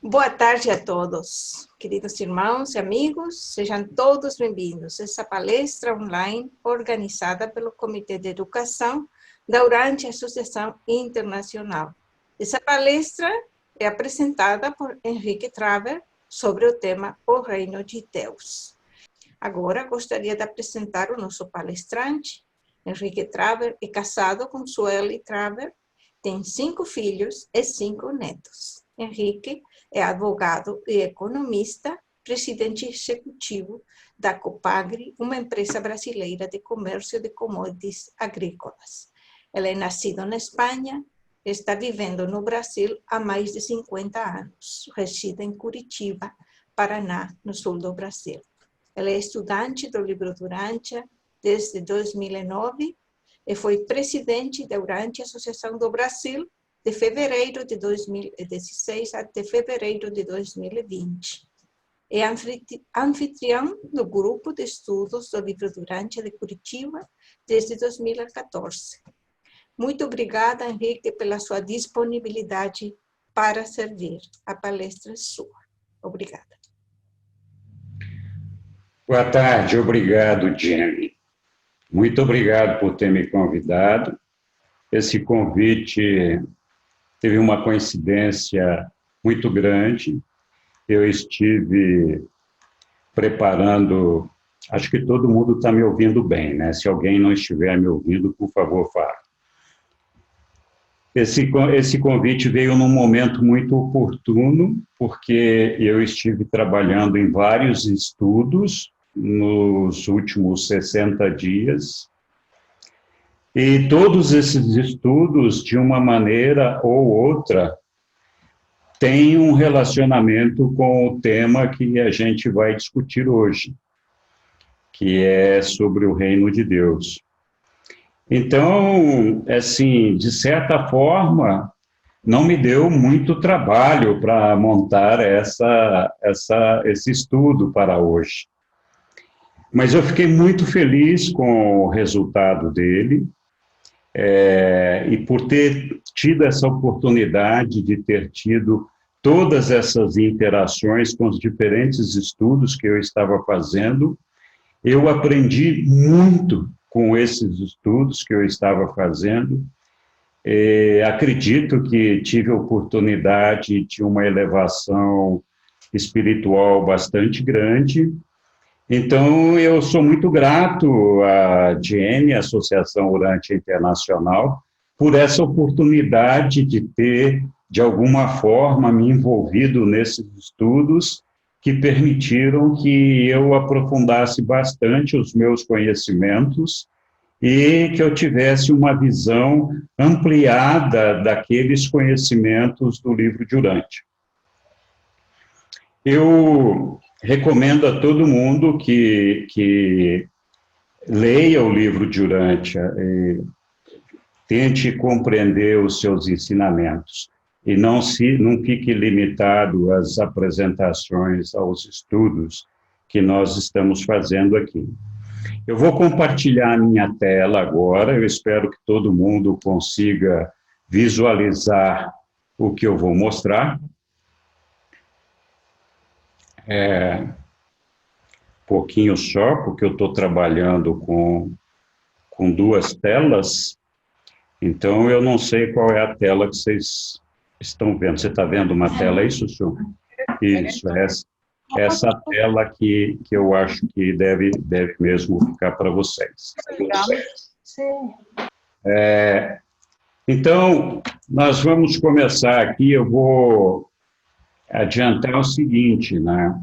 Boa tarde a todos, queridos irmãos e amigos, sejam todos bem-vindos a essa palestra online organizada pelo Comitê de Educação da Urantia Associação Internacional. Essa palestra é apresentada por Henrique Traver sobre o tema O Reino de Deus. Agora gostaria de apresentar o nosso palestrante. Henrique Traver é casado com Sueli Traver, tem 5 filhos e 5 netos. Henrique é advogado e economista, presidente executivo da Copagri, uma empresa brasileira de comércio de commodities agrícolas. Ele é nascido na Espanha, está vivendo no Brasil há mais de 50 anos. Reside em Curitiba, Paraná, no sul do Brasil. Ele é estudante do livro do Urantia desde 2009 e foi presidente da Urantia Associação do Brasil de fevereiro de 2016 até fevereiro de 2020. É anfitrião do grupo de estudos do livro do Urantia de Curitiba desde 2014. Muito obrigada, Henrique, pela sua disponibilidade para servir. A palestra é sua. Obrigada. Boa tarde, obrigado, Jenny. Muito obrigado por ter me convidado. Esse convite teve uma coincidência muito grande. Eu estive preparando, acho que todo mundo está me ouvindo bem, né? Se alguém não estiver me ouvindo, por favor, fale. Esse convite veio num momento muito oportuno, porque eu estive trabalhando em vários estudos nos últimos 60 dias, e todos esses estudos, de uma maneira ou outra, têm um relacionamento com o tema que a gente vai discutir hoje, que é sobre o Reino de Deus. Então, assim, de certa forma, não me deu muito trabalho para montar esse estudo para hoje. Mas eu fiquei muito feliz com o resultado dele, e por ter tido essa oportunidade de ter tido todas essas interações com os diferentes estudos que eu estava fazendo, eu aprendi muito com esses estudos que eu estava fazendo. Acredito que tive a oportunidade de uma elevação espiritual bastante grande. Então, eu sou muito grato à AGN, Associação Urantia Internacional, por essa oportunidade de ter, de alguma forma, me envolvido nesses estudos que permitiram que eu aprofundasse bastante os meus conhecimentos e que eu tivesse uma visão ampliada daqueles conhecimentos do livro de Urantia. Eu recomendo a todo mundo que leia o livro de Urantia e tente compreender os seus ensinamentos e não fique limitado às apresentações, aos estudos que nós estamos fazendo aqui. Eu vou compartilhar a minha tela agora, eu espero que todo mundo consiga visualizar o que eu vou mostrar. Pouquinho só, porque eu estou trabalhando com 2 telas, então eu não sei qual é a tela que vocês estão vendo. Você está vendo uma tela aí, Sussu? Isso, essa tela que eu acho que deve mesmo ficar para vocês. Sim. Então, nós vamos começar aqui, eu vou adiantar o seguinte, né?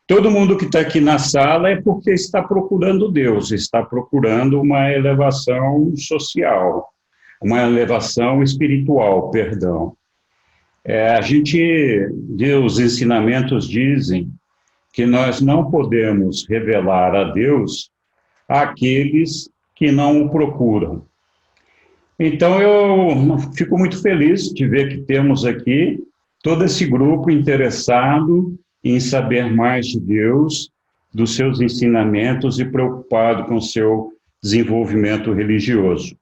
Todo mundo que está aqui na sala é porque está procurando Deus, está procurando uma elevação social, uma elevação espiritual, perdão. Os ensinamentos dizem que nós não podemos revelar a Deus àqueles que não o procuram. Então, eu fico muito feliz de ver que temos aqui todo esse grupo interessado em saber mais de Deus, dos seus ensinamentos e preocupado com o seu desenvolvimento religioso.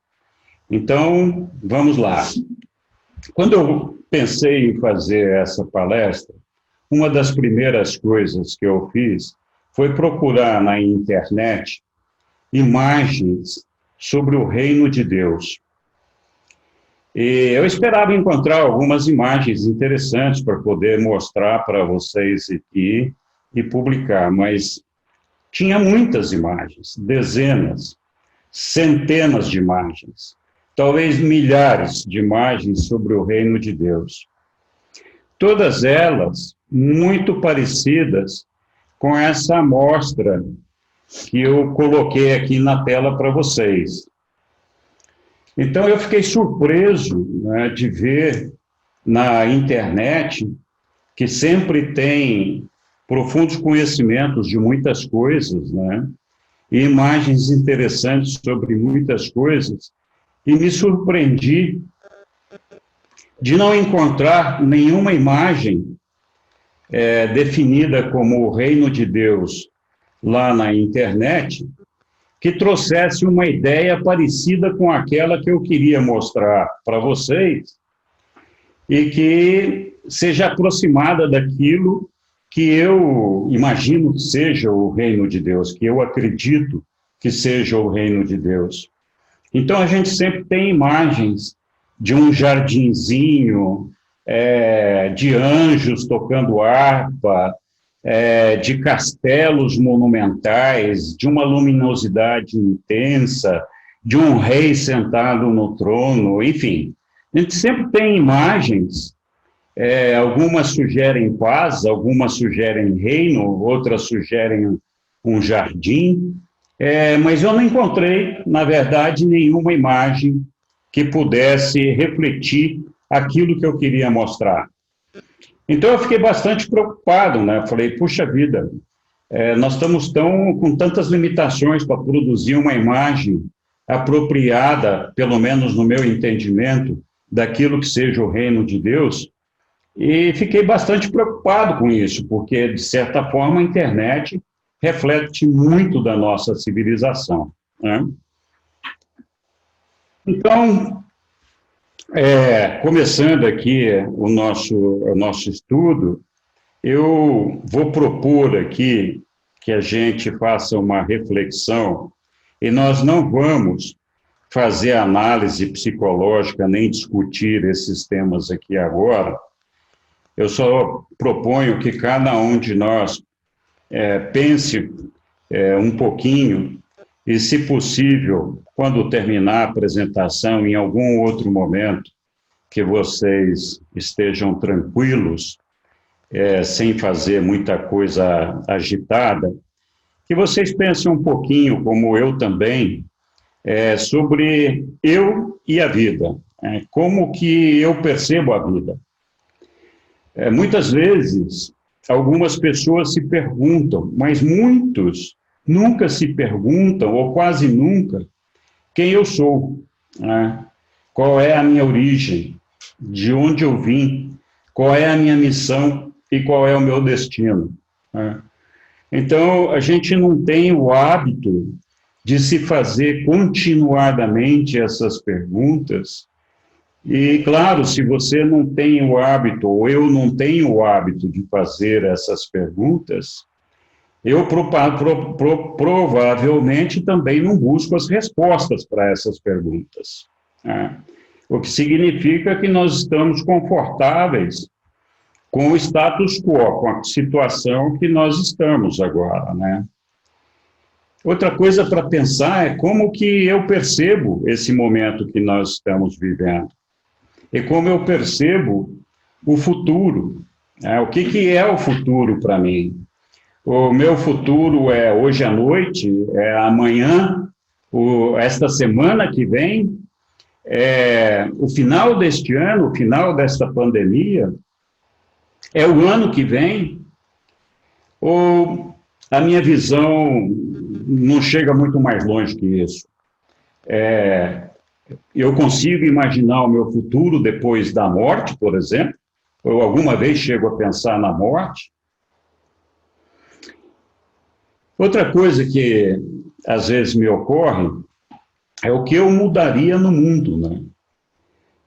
Então, vamos lá. Quando eu pensei em fazer essa palestra, uma das primeiras coisas que eu fiz foi procurar na internet imagens sobre o reino de Deus. E eu esperava encontrar algumas imagens interessantes para poder mostrar para vocês aqui e publicar, mas tinha muitas imagens, dezenas, centenas de imagens, talvez milhares de imagens sobre o reino de Deus. Todas elas muito parecidas com essa amostra que eu coloquei aqui na tela para vocês. Então, eu fiquei surpreso, né, de ver na internet, que sempre tem profundos conhecimentos de muitas coisas, né, e imagens interessantes sobre muitas coisas, e me surpreendi de não encontrar nenhuma imagem definida como o reino de Deus lá na internet, que trouxesse uma ideia parecida com aquela que eu queria mostrar para vocês e que seja aproximada daquilo que eu imagino que seja o reino de Deus, que eu acredito que seja o reino de Deus. Então, a gente sempre tem imagens de um jardinzinho, de anjos tocando harpa, de castelos monumentais, de uma luminosidade intensa, de um rei sentado no trono, enfim. A gente sempre tem imagens, algumas sugerem paz, algumas sugerem reino, outras sugerem um jardim, mas eu não encontrei, na verdade, nenhuma imagem que pudesse refletir aquilo que eu queria mostrar. Então, eu fiquei bastante preocupado, né? Eu falei, puxa vida, nós estamos com tantas limitações para produzir uma imagem apropriada, pelo menos no meu entendimento, daquilo que seja o reino de Deus, e fiquei bastante preocupado com isso, porque, de certa forma, a internet reflete muito da nossa civilização, né? Então, começando aqui o nosso estudo, eu vou propor aqui que a gente faça uma reflexão, e nós não vamos fazer análise psicológica nem discutir esses temas aqui agora. Eu só proponho que cada um de nós pense um pouquinho e, se possível, quando terminar a apresentação, em algum outro momento que vocês estejam tranquilos, sem fazer muita coisa agitada, que vocês pensem um pouquinho, como eu também, sobre eu e a vida, como que eu percebo a vida. Muitas vezes, algumas pessoas se perguntam, mas muitos nunca se perguntam, ou quase nunca, quem eu sou, né? Qual é a minha origem, de onde eu vim, qual é a minha missão e qual é o meu destino, né? Então, a gente não tem o hábito de se fazer continuadamente essas perguntas. E, claro, se você não tem o hábito, ou eu não tenho o hábito de fazer essas perguntas, eu provavelmente também não busco as respostas para essas perguntas, né? O que significa que nós estamos confortáveis com o status quo, com a situação que nós estamos agora, né? Outra coisa para pensar é como que eu percebo esse momento que nós estamos vivendo. E como eu percebo o futuro, né? O que é o futuro para mim? O meu futuro é hoje à noite, é amanhã, esta semana que vem, o final deste ano, o final desta pandemia, é o ano que vem, ou a minha visão não chega muito mais longe que isso. Eu consigo imaginar o meu futuro depois da morte, por exemplo, eu alguma vez chego a pensar na morte. Outra coisa que às vezes me ocorre é o que eu mudaria no mundo, né?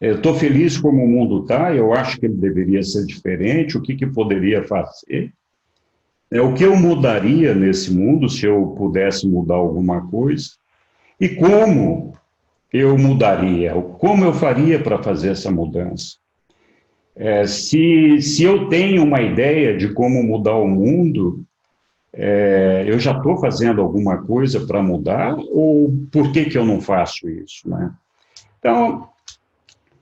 Eu estou feliz como o mundo está, eu acho que ele deveria ser diferente, o que, que poderia fazer? O que eu mudaria nesse mundo, se eu pudesse mudar alguma coisa? E como eu mudaria? Como eu faria para fazer essa mudança? Se eu tenho uma ideia de como mudar o mundo, eu já estou fazendo alguma coisa para mudar, ou por que, que eu não faço isso, né? Então,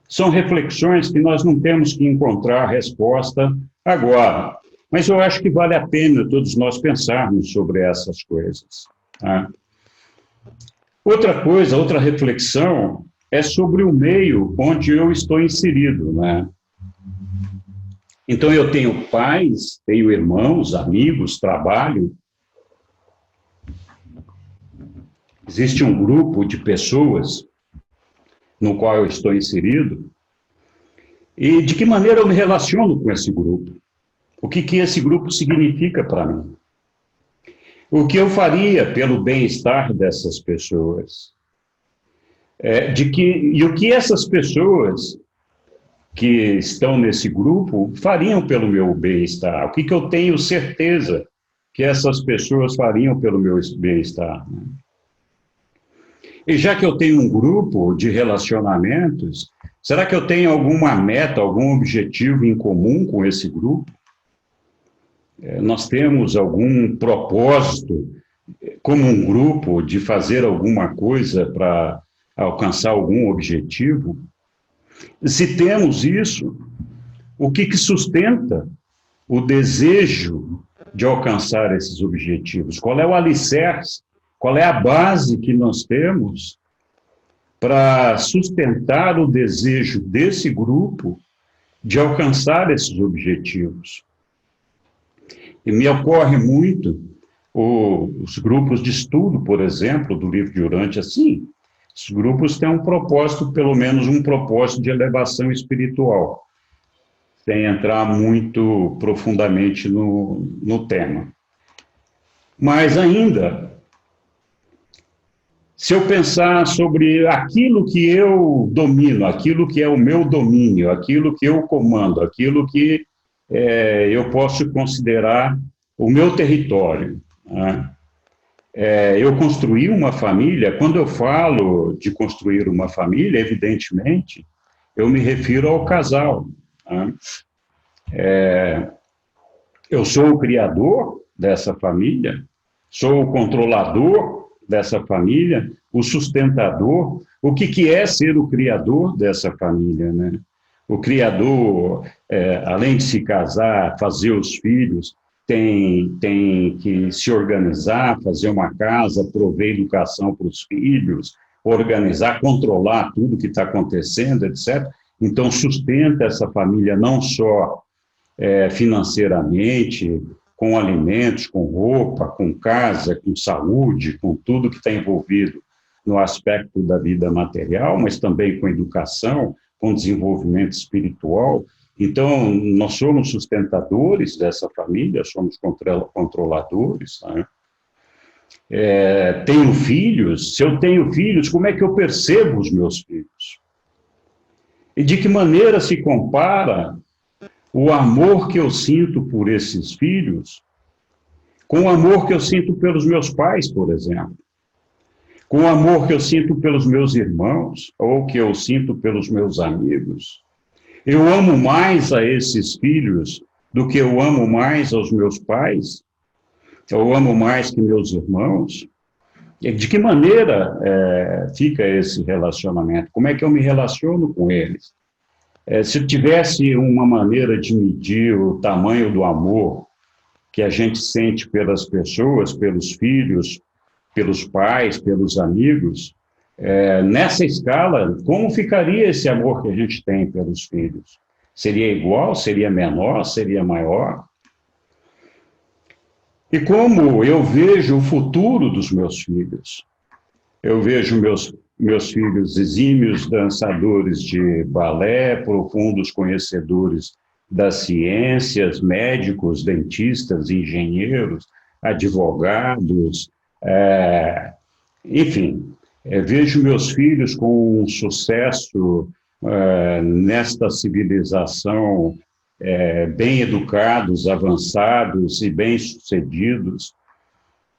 são reflexões que nós não temos que encontrar a resposta agora, mas eu acho que vale a pena todos nós pensarmos sobre essas coisas, tá? Outra coisa, outra reflexão é sobre o meio onde eu estou inserido, né? Então, eu tenho pais, tenho irmãos, amigos, trabalho. Existe um grupo de pessoas no qual eu estou inserido. E de que maneira eu me relaciono com esse grupo? O que, que esse grupo significa para mim? O que eu faria pelo bem-estar dessas pessoas? E o que essas pessoas que estão nesse grupo fariam pelo meu bem-estar? O que, que eu tenho certeza que essas pessoas fariam pelo meu bem-estar? E já que eu tenho um grupo de relacionamentos, será que eu tenho alguma meta, algum objetivo em comum com esse grupo? Nós temos algum propósito como um grupo de fazer alguma coisa para alcançar algum objetivo? Se temos isso, o que, que sustenta o desejo de alcançar esses objetivos? Qual é o alicerce? Qual é a base que nós temos para sustentar o desejo desse grupo de alcançar esses objetivos? E me ocorre muito os grupos de estudo, por exemplo, do livro de Urantia, assim. Os grupos têm um propósito, pelo menos um propósito de elevação espiritual, sem entrar muito profundamente no tema. Mas ainda, se eu pensar sobre aquilo que eu domino, aquilo que é o meu domínio, aquilo que eu comando, aquilo que eu posso considerar o meu território, né? Eu construir uma família, quando eu falo de construir uma família, evidentemente, eu me refiro ao casal, né? Eu sou o criador dessa família, sou o controlador dessa família, o sustentador. O que, que é ser o criador dessa família, né? O criador, além de se casar, fazer os filhos, tem que se organizar, fazer uma casa, prover educação para os filhos, organizar, controlar tudo que está acontecendo, etc. Então, sustenta essa família não só financeiramente, com alimentos, com roupa, com casa, com saúde, com tudo que está envolvido no aspecto da vida material, mas também com educação, com desenvolvimento espiritual. Então, nós somos sustentadores dessa família, somos controladores, né? Tenho filhos, se eu tenho filhos, como é que eu percebo os meus filhos? E de que maneira se compara o amor que eu sinto por esses filhos com o amor que eu sinto pelos meus pais, por exemplo? Com o amor que eu sinto pelos meus irmãos, ou que eu sinto pelos meus amigos? Eu amo mais a esses filhos do que eu amo mais aos meus pais? Eu amo mais que meus irmãos? De que maneira fica esse relacionamento? Como é que eu me relaciono com eles? Se eu tivesse uma maneira de medir o tamanho do amor que a gente sente pelas pessoas, pelos filhos, pelos pais, pelos amigos, nessa escala, como ficaria esse amor que a gente tem pelos filhos? Seria igual? Seria menor? Seria maior? E como eu vejo o futuro dos meus filhos? Eu vejo meus filhos exímios dançadores de balé, profundos conhecedores das ciências, médicos, dentistas, engenheiros, advogados, enfim. Vejo meus filhos com um sucesso nesta civilização, bem educados, avançados e bem-sucedidos.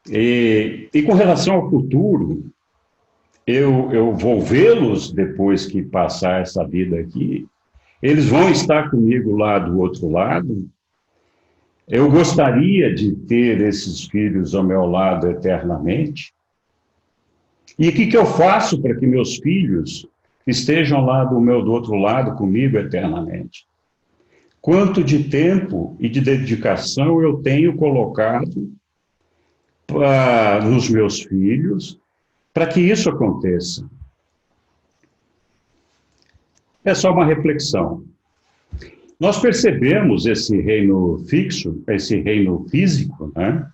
E com relação ao futuro, eu vou vê-los depois que passar essa vida aqui. Eles vão estar comigo lá do outro lado. Eu gostaria de ter esses filhos ao meu lado eternamente. E o que eu faço para que meus filhos estejam lá do outro lado comigo eternamente? Quanto de tempo e de dedicação eu tenho colocado nos meus filhos para que isso aconteça? É só uma reflexão. Nós percebemos esse reino fixo, esse reino físico, né?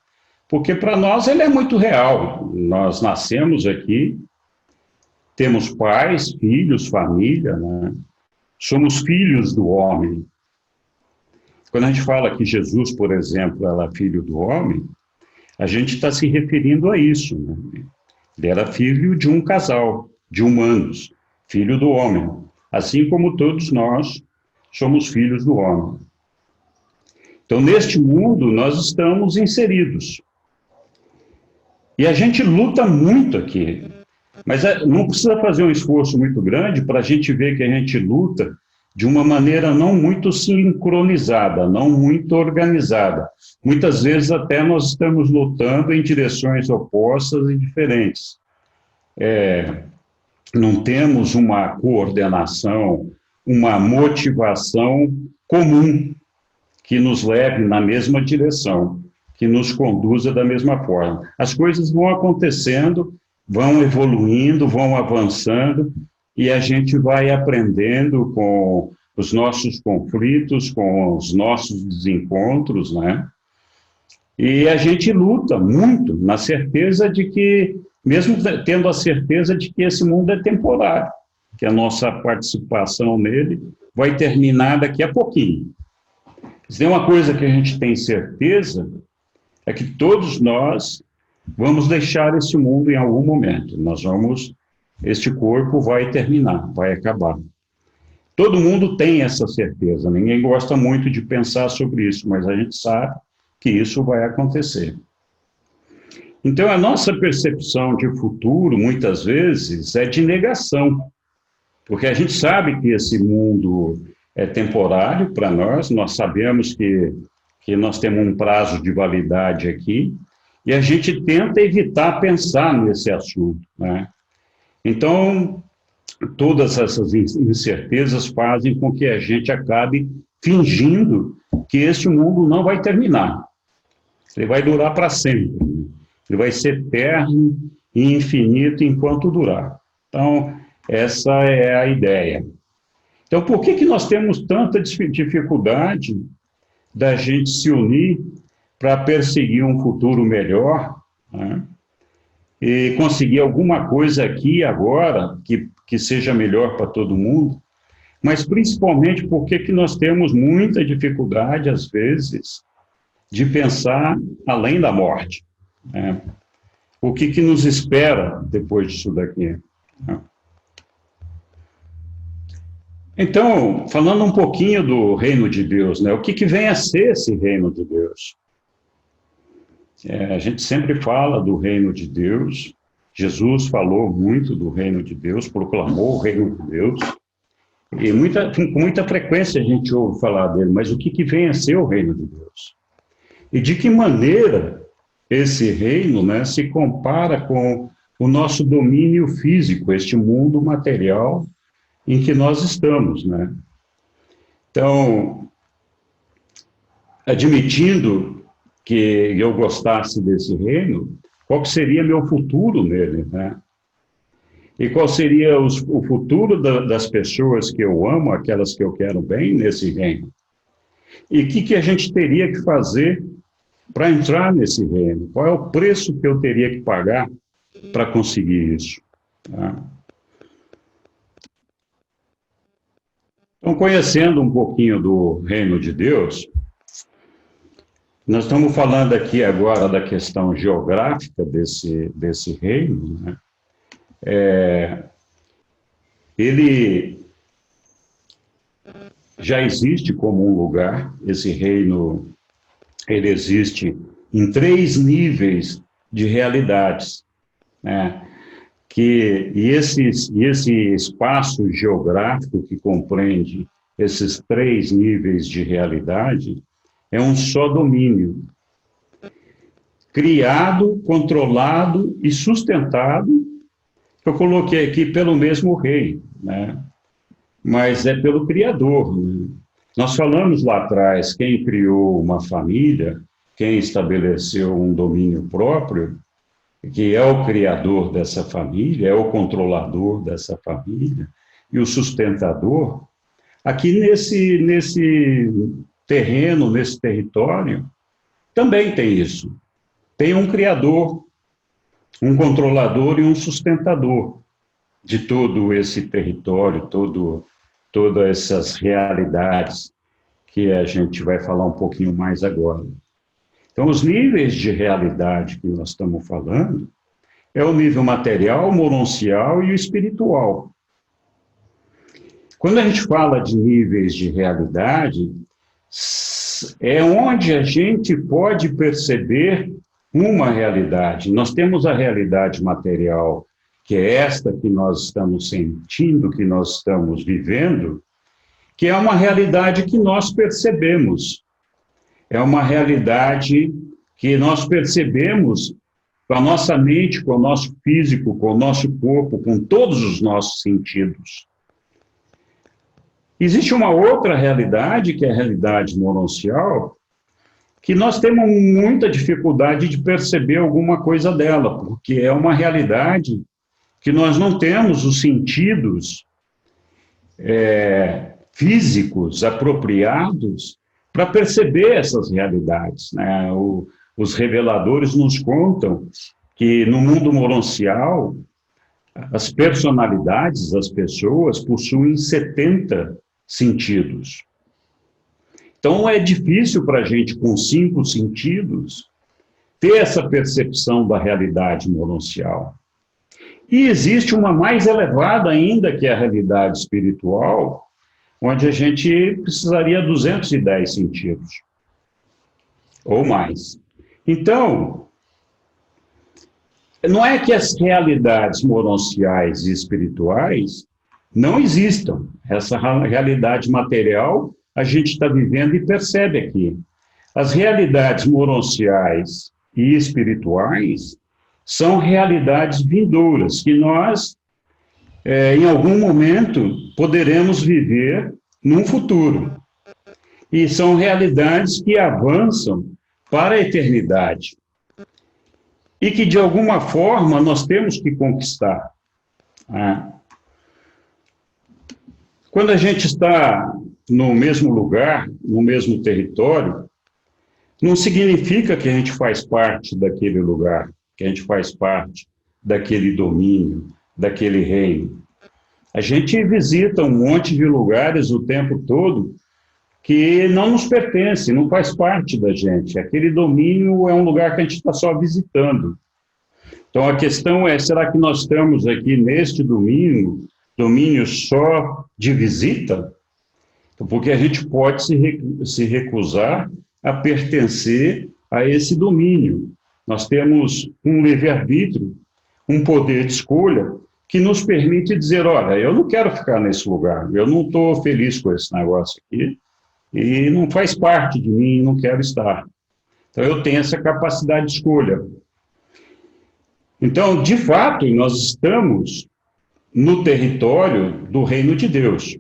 Porque para nós ele é muito real. Nós nascemos aqui, temos pais, filhos, família, né? Somos filhos do homem. Quando a gente fala que Jesus, por exemplo, era filho do homem, a gente está se referindo a isso, né? Ele era filho de um casal, de humanos, filho do homem. Assim como todos nós somos filhos do homem. Então, neste mundo, nós estamos inseridos. E a gente luta muito aqui. Mas não precisa fazer um esforço muito grande para a gente ver que a gente luta de uma maneira não muito sincronizada, não muito organizada. Muitas vezes até nós estamos lutando em direções opostas e diferentes. Não temos uma coordenação, uma motivação comum que nos leve na mesma direção, que nos conduza da mesma forma. As coisas vão acontecendo, vão evoluindo, vão avançando, e a gente vai aprendendo com os nossos conflitos, com os nossos desencontros, né? E a gente luta muito na certeza de que, mesmo tendo a certeza de que esse mundo é temporário, que a nossa participação nele vai terminar daqui a pouquinho. Se tem uma coisa que a gente tem certeza, é que todos nós vamos deixar esse mundo em algum momento. Este corpo vai terminar, vai acabar. Todo mundo tem essa certeza, ninguém gosta muito de pensar sobre isso, mas a gente sabe que isso vai acontecer. Então, a nossa percepção de futuro, muitas vezes, é de negação, porque a gente sabe que esse mundo é temporário para nós, nós sabemos que nós temos um prazo de validade aqui, e a gente tenta evitar pensar nesse assunto, né? Então, todas essas incertezas fazem com que a gente acabe fingindo que este mundo não vai terminar. Ele vai durar para sempre. Ele vai ser eterno e infinito enquanto durar. Então, essa é a ideia. Então, por que nós temos tanta dificuldade da gente se unir para perseguir um futuro melhor, né? E conseguir alguma coisa aqui e agora que seja melhor para todo mundo, mas principalmente porque nós temos muita dificuldade, às vezes, de pensar além da morte, né? O que nos espera depois disso daqui, né? Então, falando um pouquinho do reino de Deus, né? O que vem a ser esse reino de Deus? A gente sempre fala do reino de Deus, Jesus falou muito do reino de Deus, proclamou o reino de Deus, e com muita frequência a gente ouve falar dele, mas o que vem a ser o reino de Deus? E de que maneira esse reino, né, se compara com o nosso domínio físico, este mundo material em que nós estamos, né? Então, admitindo que eu gostasse desse reino, qual seria meu futuro nele, né? E qual seria o futuro das pessoas que eu amo, aquelas que eu quero bem nesse reino? E o que a gente teria que fazer para entrar nesse reino? Qual é o preço que eu teria que pagar para conseguir isso, tá? Então, conhecendo um pouquinho do reino de Deus, nós estamos falando aqui agora da questão geográfica desse reino, né? Ele já existe como um lugar, esse reino, ele existe em 3 níveis de realidades, né? E esse espaço geográfico que compreende esses 3 níveis de realidade é um só domínio, criado, controlado e sustentado. Eu coloquei aqui pelo mesmo rei, né? Mas é pelo Criador, né? Nós falamos lá atrás, quem criou uma família, quem estabeleceu um domínio próprio, que é o criador dessa família, é o controlador dessa família e o sustentador. Aqui nesse terreno, nesse território, também tem isso. Tem um criador, um controlador e um sustentador de todo esse território, todas essas realidades que a gente vai falar um pouquinho mais agora. Então, os níveis de realidade que nós estamos falando é o nível material, mononcial e o espiritual. Quando a gente fala de níveis de realidade, é onde a gente pode perceber uma realidade. Nós temos a realidade material, que é esta que nós estamos sentindo, que nós estamos vivendo, que é uma realidade que nós percebemos. É uma realidade que nós percebemos com a nossa mente, com o nosso físico, com o nosso corpo, com todos os nossos sentidos. Existe uma outra realidade, que é a realidade mononcial, que nós temos muita dificuldade de perceber alguma coisa dela, porque é uma realidade que nós não temos os sentidos físicos apropriados para perceber essas realidades, né? Os reveladores nos contam que no mundo mononcial, as personalidades, as pessoas, possuem 70 sentidos. Então, é difícil para a gente, com 5 sentidos, ter essa percepção da realidade mononcial. E existe uma mais elevada ainda, que é a realidade espiritual, onde a gente precisaria de 210 sentidos, ou mais. Então, não é que as realidades mononciais e espirituais não existam. Essa realidade material a gente está vivendo e percebe aqui. As realidades mononciais e espirituais são realidades vindouras, que nós, em algum momento, poderemos viver num futuro. E são realidades que avançam para a eternidade. E que, de alguma forma, nós temos que conquistar. Quando a gente está no mesmo lugar, no mesmo território, não significa que a gente faz parte daquele lugar, que a gente faz parte daquele domínio, daquele reino. A gente visita um monte de lugares o tempo todo que não nos pertence, não faz parte da gente. Aquele domínio é um lugar que a gente está só visitando. Então, a questão é, será que nós estamos aqui neste domínio só de visita? Porque a gente pode se recusar a pertencer a esse domínio. Nós temos um livre-arbítrio, um poder de escolha, que nos permite dizer, olha, eu não quero ficar nesse lugar, eu não estou feliz com esse negócio aqui, e não faz parte de mim, não quero estar. Então, eu tenho essa capacidade de escolha. Então, de fato, nós estamos no território do reino de Deus.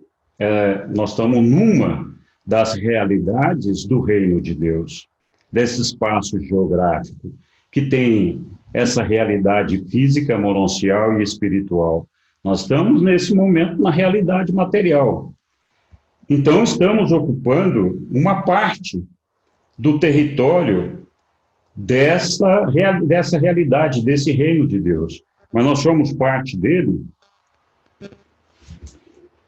Nós estamos numa das realidades do reino de Deus, desse espaço geográfico, que tem essa realidade física, mononcial e espiritual. Nós estamos, nesse momento, na realidade material. Então, estamos ocupando uma parte do território dessa realidade, desse reino de Deus. Mas nós somos parte dele.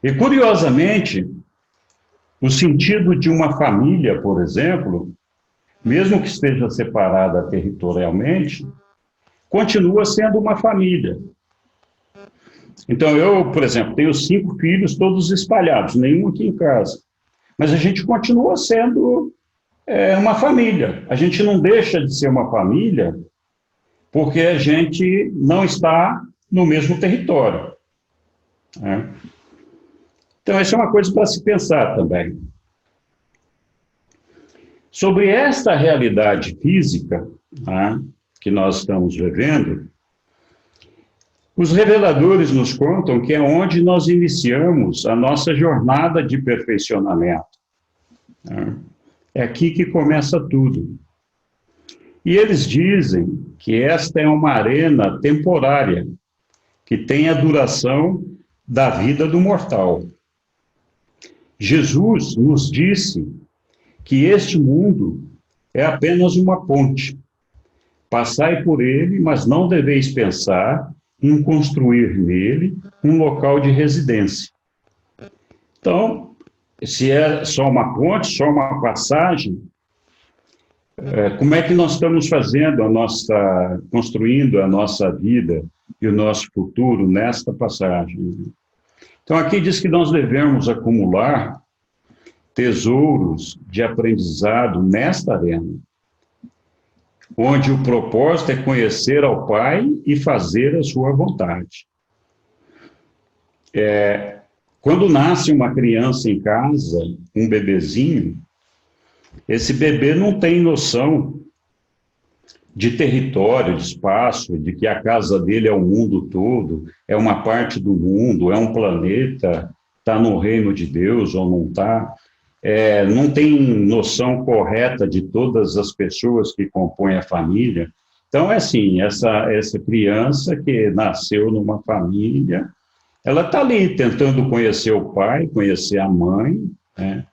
E, curiosamente, o sentido de uma família, por exemplo, mesmo que esteja separada territorialmente, continua sendo uma família. Então, eu, por exemplo, tenho 5 filhos, todos espalhados, nenhum aqui em casa. mas a gente continua sendo uma família. A gente não deixa de ser uma família porque a gente não está no mesmo território, né? Então, essa é uma coisa para se pensar também. Sobre esta realidade física, né, que nós estamos vivendo, os reveladores nos contam que é onde nós iniciamos a nossa jornada de perfeccionamento, né? É aqui que começa tudo. E eles dizem que esta é uma arena temporária, que tem a duração da vida do mortal. Jesus nos disse que este mundo é apenas uma ponte. Passai por ele, mas não deveis pensar em construir nele um local de residência. Então, se é só uma ponte, só uma passagem, como é que nós estamos fazendo construindo a nossa vida e o nosso futuro nesta passagem? Então, aqui diz que nós devemos acumular tesouros de aprendizado nesta arena, onde o propósito é conhecer ao Pai e fazer a sua vontade. Quando nasce uma criança em casa, um bebezinho, esse bebê não tem noção de território, de espaço, de que a casa dele é o mundo todo, é uma parte do mundo, é um planeta, está no reino de Deus ou não está. Não tem noção correta de todas as pessoas que compõem a família. Então, é assim, essa criança que nasceu numa família, ela está ali tentando conhecer o pai, conhecer a mãe, né?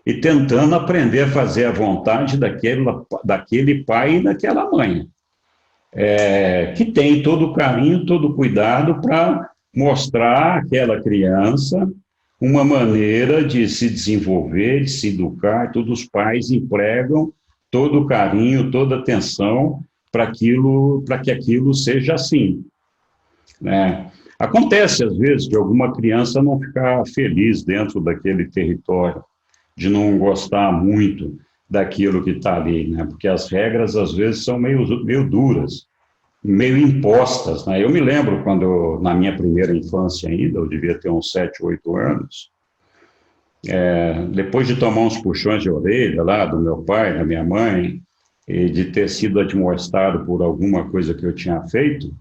E tentando aprender a fazer a vontade daquele pai e daquela mãe, que tem todo o carinho, todo o cuidado para mostrar àquela criança uma maneira de se desenvolver, de se educar. Todos os pais empregam todo o carinho, toda a atenção para que aquilo seja assim, né? Acontece, às vezes, de alguma criança não ficar feliz dentro daquele território, de não gostar muito daquilo que está ali, né? Porque as regras, às vezes, são meio duras, meio impostas, né? Eu me lembro quando, na minha primeira infância ainda, eu devia ter uns 7, 8 anos, depois de tomar uns puxões de orelha lá do meu pai, da minha mãe, e de ter sido admoestado por alguma coisa que eu tinha feito,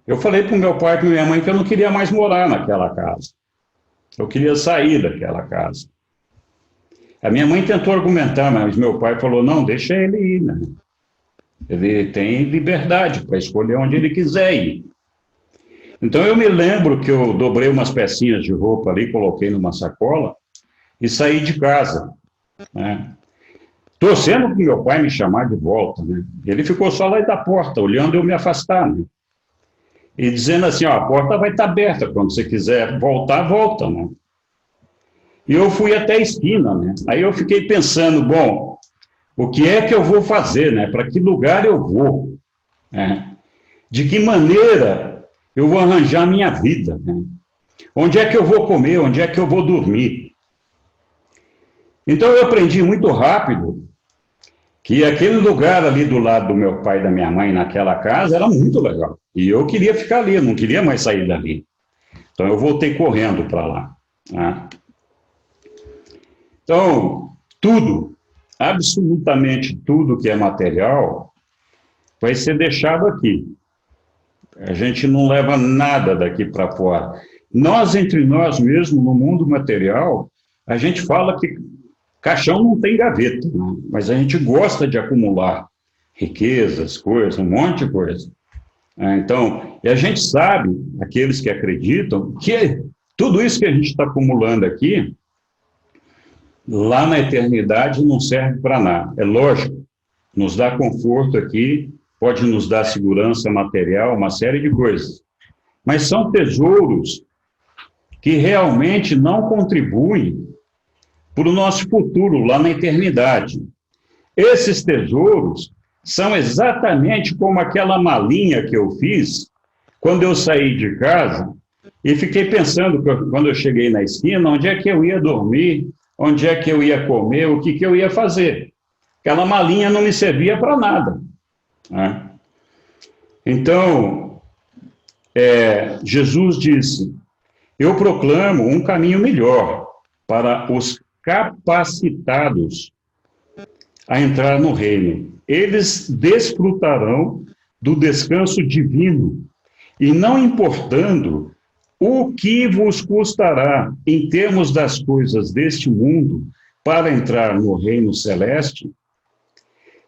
eu falei para o meu pai e para minha mãe que eu não queria mais morar naquela casa. Eu queria sair daquela casa. A minha mãe tentou argumentar, mas meu pai falou, não, deixa ele ir, né? Ele tem liberdade para escolher onde ele quiser ir. Então, eu me lembro que eu dobrei umas pecinhas de roupa ali, coloquei numa sacola e saí de casa, né? Torcendo para o meu pai me chamar de volta, né? Ele ficou só lá da porta, olhando eu me afastar, né? E dizendo assim, ó, a porta vai estar aberta, quando você quiser voltar, volta, né? E eu fui até a esquina, né? Aí eu fiquei pensando, bom, o que é que eu vou fazer, né? Para que lugar eu vou, né? De que maneira eu vou arranjar a minha vida, né? Onde é que eu vou comer? Onde é que eu vou dormir? Então eu aprendi muito rápido que aquele lugar ali do lado do meu pai e da minha mãe, naquela casa, era muito legal. E eu queria ficar ali, eu não queria mais sair dali. Então eu voltei correndo para lá, né? Então, tudo, absolutamente tudo que é material, vai ser deixado aqui. A gente não leva nada daqui para fora. Nós, entre nós mesmos, no mundo material, a gente fala que caixão não tem gaveta, né? Mas a gente gosta de acumular riquezas, coisas, um monte de coisa. Então, e a gente sabe, aqueles que acreditam, que tudo isso que a gente está acumulando aqui, lá na eternidade não serve para nada. É lógico, nos dá conforto aqui, pode nos dar segurança material, uma série de coisas. Mas são tesouros que realmente não contribuem para o nosso futuro lá na eternidade. Esses tesouros são exatamente como aquela malinha que eu fiz quando eu saí de casa E fiquei pensando, quando eu cheguei na esquina, onde é que eu ia dormir, onde é que eu ia comer, o que eu ia fazer. Aquela malinha não me servia para nada, né? Então, Jesus disse: eu proclamo um caminho melhor para os capacitados a entrar no reino. Eles desfrutarão do descanso divino, e não importando o que vos custará em termos das coisas deste mundo para entrar no reino celeste,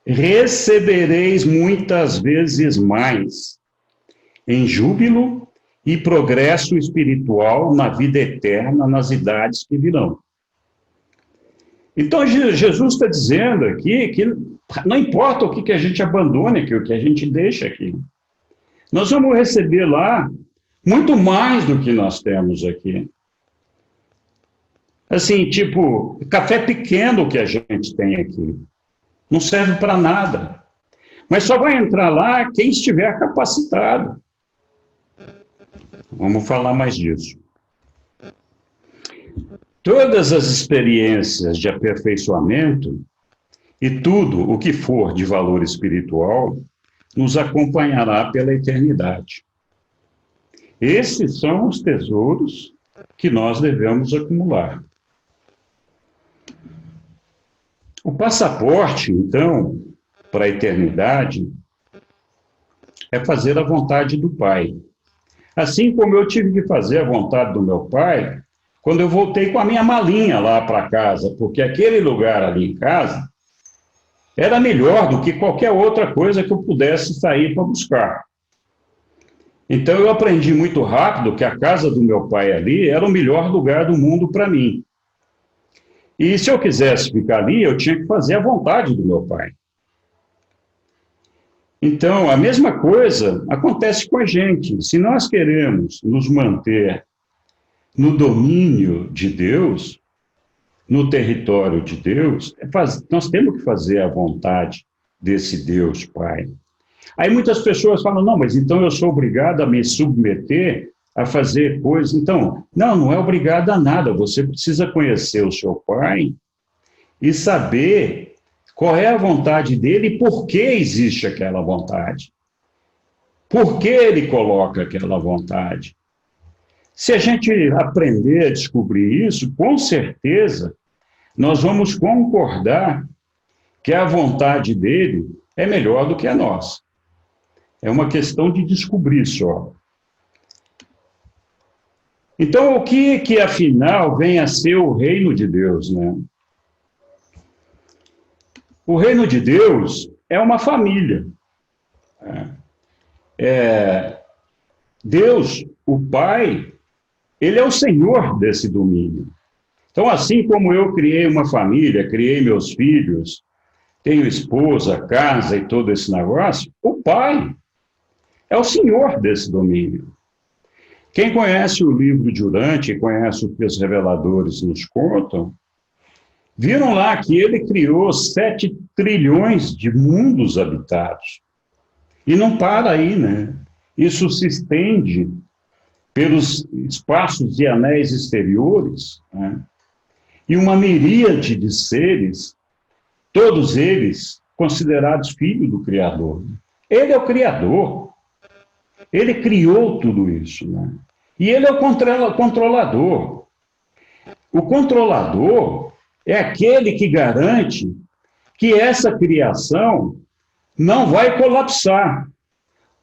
recebereis muitas vezes mais em júbilo e progresso espiritual na vida eterna, nas idades que virão. Então, Jesus está dizendo aqui que não importa o que a gente abandone aqui, o que a gente deixa aqui. Nós vamos receber lá muito mais do que nós temos aqui. Assim, tipo, café pequeno que a gente tem aqui. Não serve para nada. Mas só vai entrar lá quem estiver capacitado. Vamos falar mais disso. Todas as experiências de aperfeiçoamento e tudo o que for de valor espiritual nos acompanhará pela eternidade. Esses são os tesouros que nós devemos acumular. O passaporte, então, para a eternidade é fazer a vontade do Pai. Assim como eu tive que fazer a vontade do meu Pai quando eu voltei com a minha malinha lá para casa, porque aquele lugar ali em casa era melhor do que qualquer outra coisa que eu pudesse sair para buscar. Então eu aprendi muito rápido que a casa do meu pai ali era o melhor lugar do mundo para mim. E se eu quisesse ficar ali, eu tinha que fazer a vontade do meu pai. Então, a mesma coisa acontece com a gente. Se nós queremos nos manter no domínio de Deus, no território de Deus, nós temos que fazer a vontade desse Deus Pai. Aí muitas pessoas falam, não, mas então eu sou obrigado a me submeter a fazer coisas. Então, não é obrigado a nada. Você precisa conhecer o seu Pai e saber qual é a vontade dele e por que existe aquela vontade. Por que ele coloca aquela vontade? Se a gente aprender a descobrir isso, com certeza, nós vamos concordar que a vontade dele é melhor do que a nossa. É uma questão de descobrir só. Então, o que afinal vem a ser o reino de Deus, né? O reino de Deus é uma família. Deus, o Pai, ele é o Senhor desse domínio. Então, assim como eu criei uma família, criei meus filhos, tenho esposa, casa e todo esse negócio, o Pai é o Senhor desse domínio. Quem conhece o livro de Urante, conhece o que os reveladores nos contam, viram lá que ele criou 7 trilhões de mundos habitados. E não para aí, né? Isso se estende pelos espaços e anéis exteriores, né? E uma miríade de seres, todos eles considerados filhos do Criador. Ele é o Criador. Ele criou tudo isso, né? E ele é o controlador. O controlador é aquele que garante que essa criação não vai colapsar.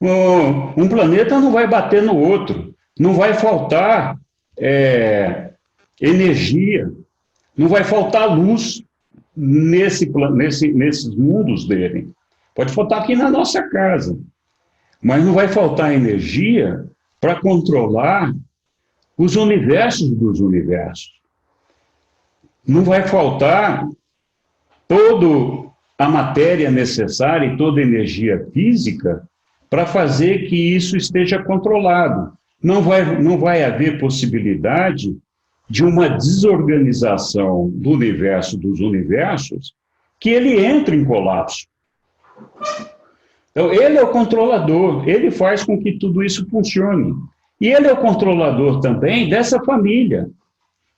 Um planeta não vai bater no outro, não vai faltar energia, não vai faltar luz nesses mundos dele. Pode faltar aqui na nossa casa, mas não vai faltar energia para controlar os universos dos universos. Não vai faltar toda a matéria necessária e toda a energia física para fazer que isso esteja controlado. Não vai haver possibilidade de uma desorganização do universo dos universos que ele entre em colapso. Então, ele é o controlador, ele faz com que tudo isso funcione. E ele é o controlador também dessa família.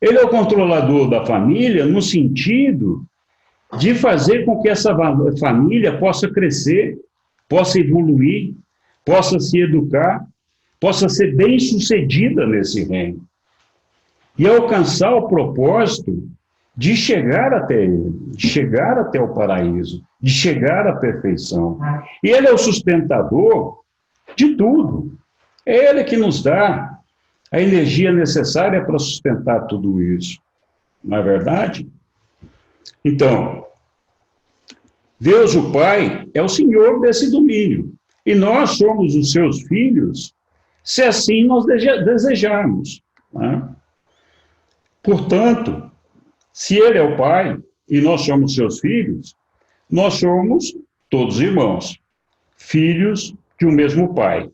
Ele é o controlador da família no sentido de fazer com que essa família possa crescer, possa evoluir, possa se educar, possa ser bem-sucedida nesse reino. E alcançar o propósito de chegar até ele, de chegar até o paraíso, de chegar à perfeição. E ele é o sustentador de tudo. É ele que nos dá a energia necessária para sustentar tudo isso. Não é verdade? Então, Deus, o Pai, é o Senhor desse domínio. E nós somos os seus filhos, se assim nós desejarmos. Né? Portanto, se ele é o Pai e nós somos seus filhos, nós somos todos irmãos, filhos de um mesmo Pai.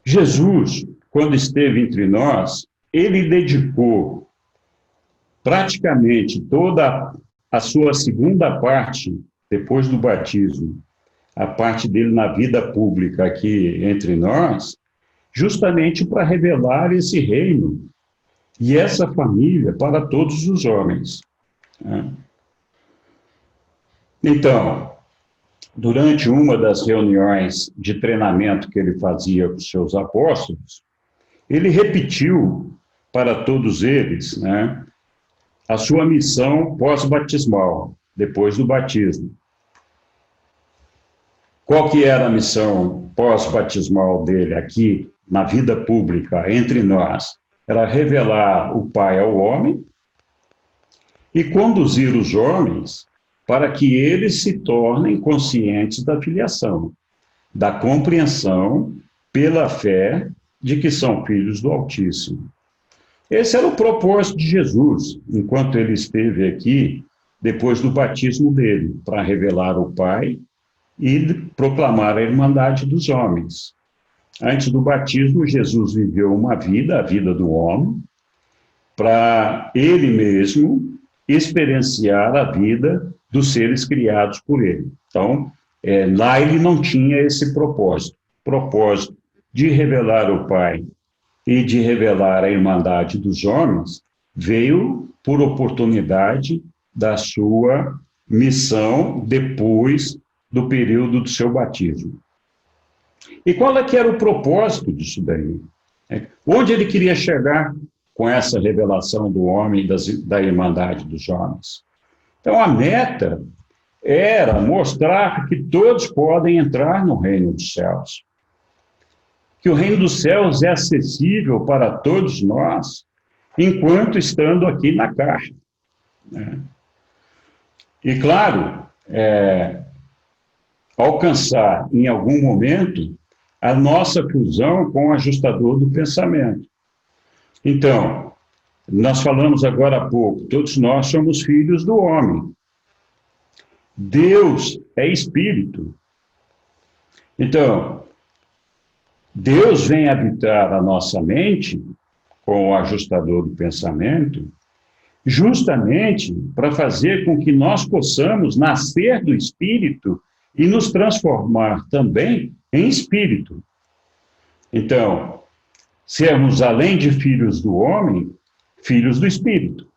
Jesus, quando esteve entre nós, ele dedicou praticamente toda a sua segunda parte, depois do batismo, a parte dele na vida pública aqui entre nós, justamente para revelar esse reino e essa família para todos os homens. Então, durante uma das reuniões de treinamento que ele fazia com os seus apóstolos, ele repetiu para todos eles, né, a sua missão pós-batismal, depois do batismo. Qual que era a missão pós-batismal dele aqui, na vida pública, entre nós? Era revelar o Pai ao homem e conduzir os homens para que eles se tornem conscientes da filiação, da compreensão pela fé de que são filhos do Altíssimo. Esse era o propósito de Jesus, enquanto ele esteve aqui, depois do batismo dele, para revelar o Pai e proclamar a irmandade dos homens. Antes do batismo, Jesus viveu uma vida, a vida do homem, para ele mesmo experienciar a vida dos seres criados por ele. Então, lá ele não tinha esse propósito de revelar o Pai e de revelar a irmandade dos homens, veio por oportunidade da sua missão depois do período do seu batismo. E qual é que era o propósito disso daí? Onde ele queria chegar com essa revelação do homem e da irmandade dos homens? Então, a meta era mostrar que todos podem entrar no reino dos céus. Que o reino dos céus é acessível para todos nós, enquanto estando aqui na carne. Né? E, claro, alcançar, em algum momento, a nossa fusão com o ajustador do pensamento. Então, nós falamos agora há pouco, todos nós somos filhos do homem. Deus é espírito. Então, Deus vem habitar a nossa mente, com o ajustador do pensamento, justamente para fazer com que nós possamos nascer do espírito e nos transformar também em espírito. Então, sermos, além de filhos do homem, filhos do espírito.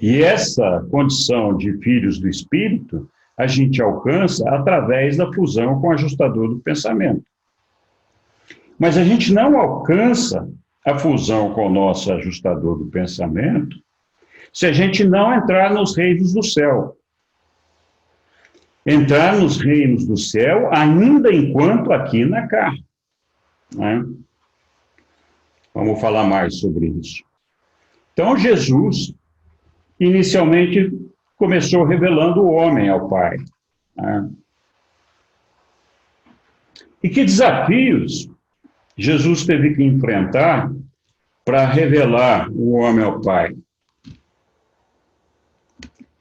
E essa condição de filhos do espírito, a gente alcança através da fusão com o ajustador do pensamento. Mas a gente não alcança a fusão com o nosso ajustador do pensamento se a gente não entrar nos reinos do céu. Entrar nos reinos do céu ainda enquanto aqui na carne. Né? Vamos falar mais sobre isso. Então, Jesus, inicialmente, começou revelando o homem ao Pai. Né? E que desafios Jesus teve que enfrentar para revelar o homem ao Pai?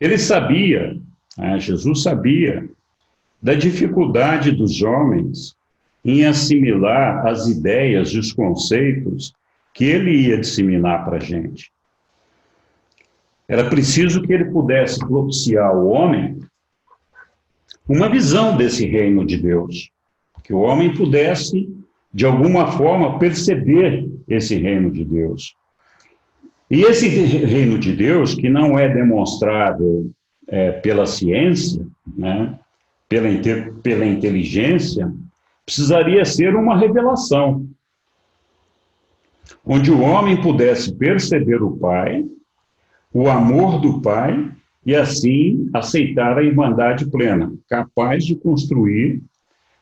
Ele sabia, Jesus sabia, da dificuldade dos homens em assimilar as ideias e os conceitos que ele ia disseminar para a gente. Era preciso que ele pudesse propiciar ao homem uma visão desse reino de Deus, que o homem pudesse de alguma forma, perceber esse reino de Deus. E esse reino de Deus, que não é demonstrável pela ciência, né, pela inteligência, precisaria ser uma revelação, onde o homem pudesse perceber o Pai, o amor do Pai, e assim aceitar a irmandade plena, capaz de construir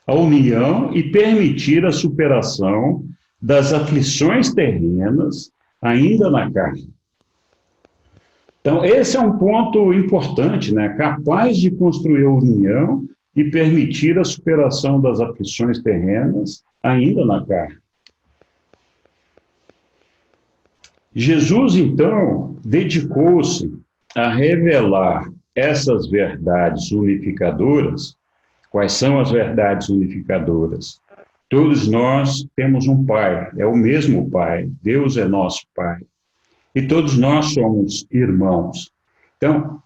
a união e permitir a superação das aflições terrenas ainda na carne. Então, esse é um ponto importante, né? Capaz de construir a união e permitir a superação das aflições terrenas ainda na carne. Jesus, então, dedicou-se a revelar essas verdades unificadoras. Quais são as verdades unificadoras? Todos nós temos um Pai, é o mesmo Pai, Deus é nosso Pai. E todos nós somos irmãos. Então,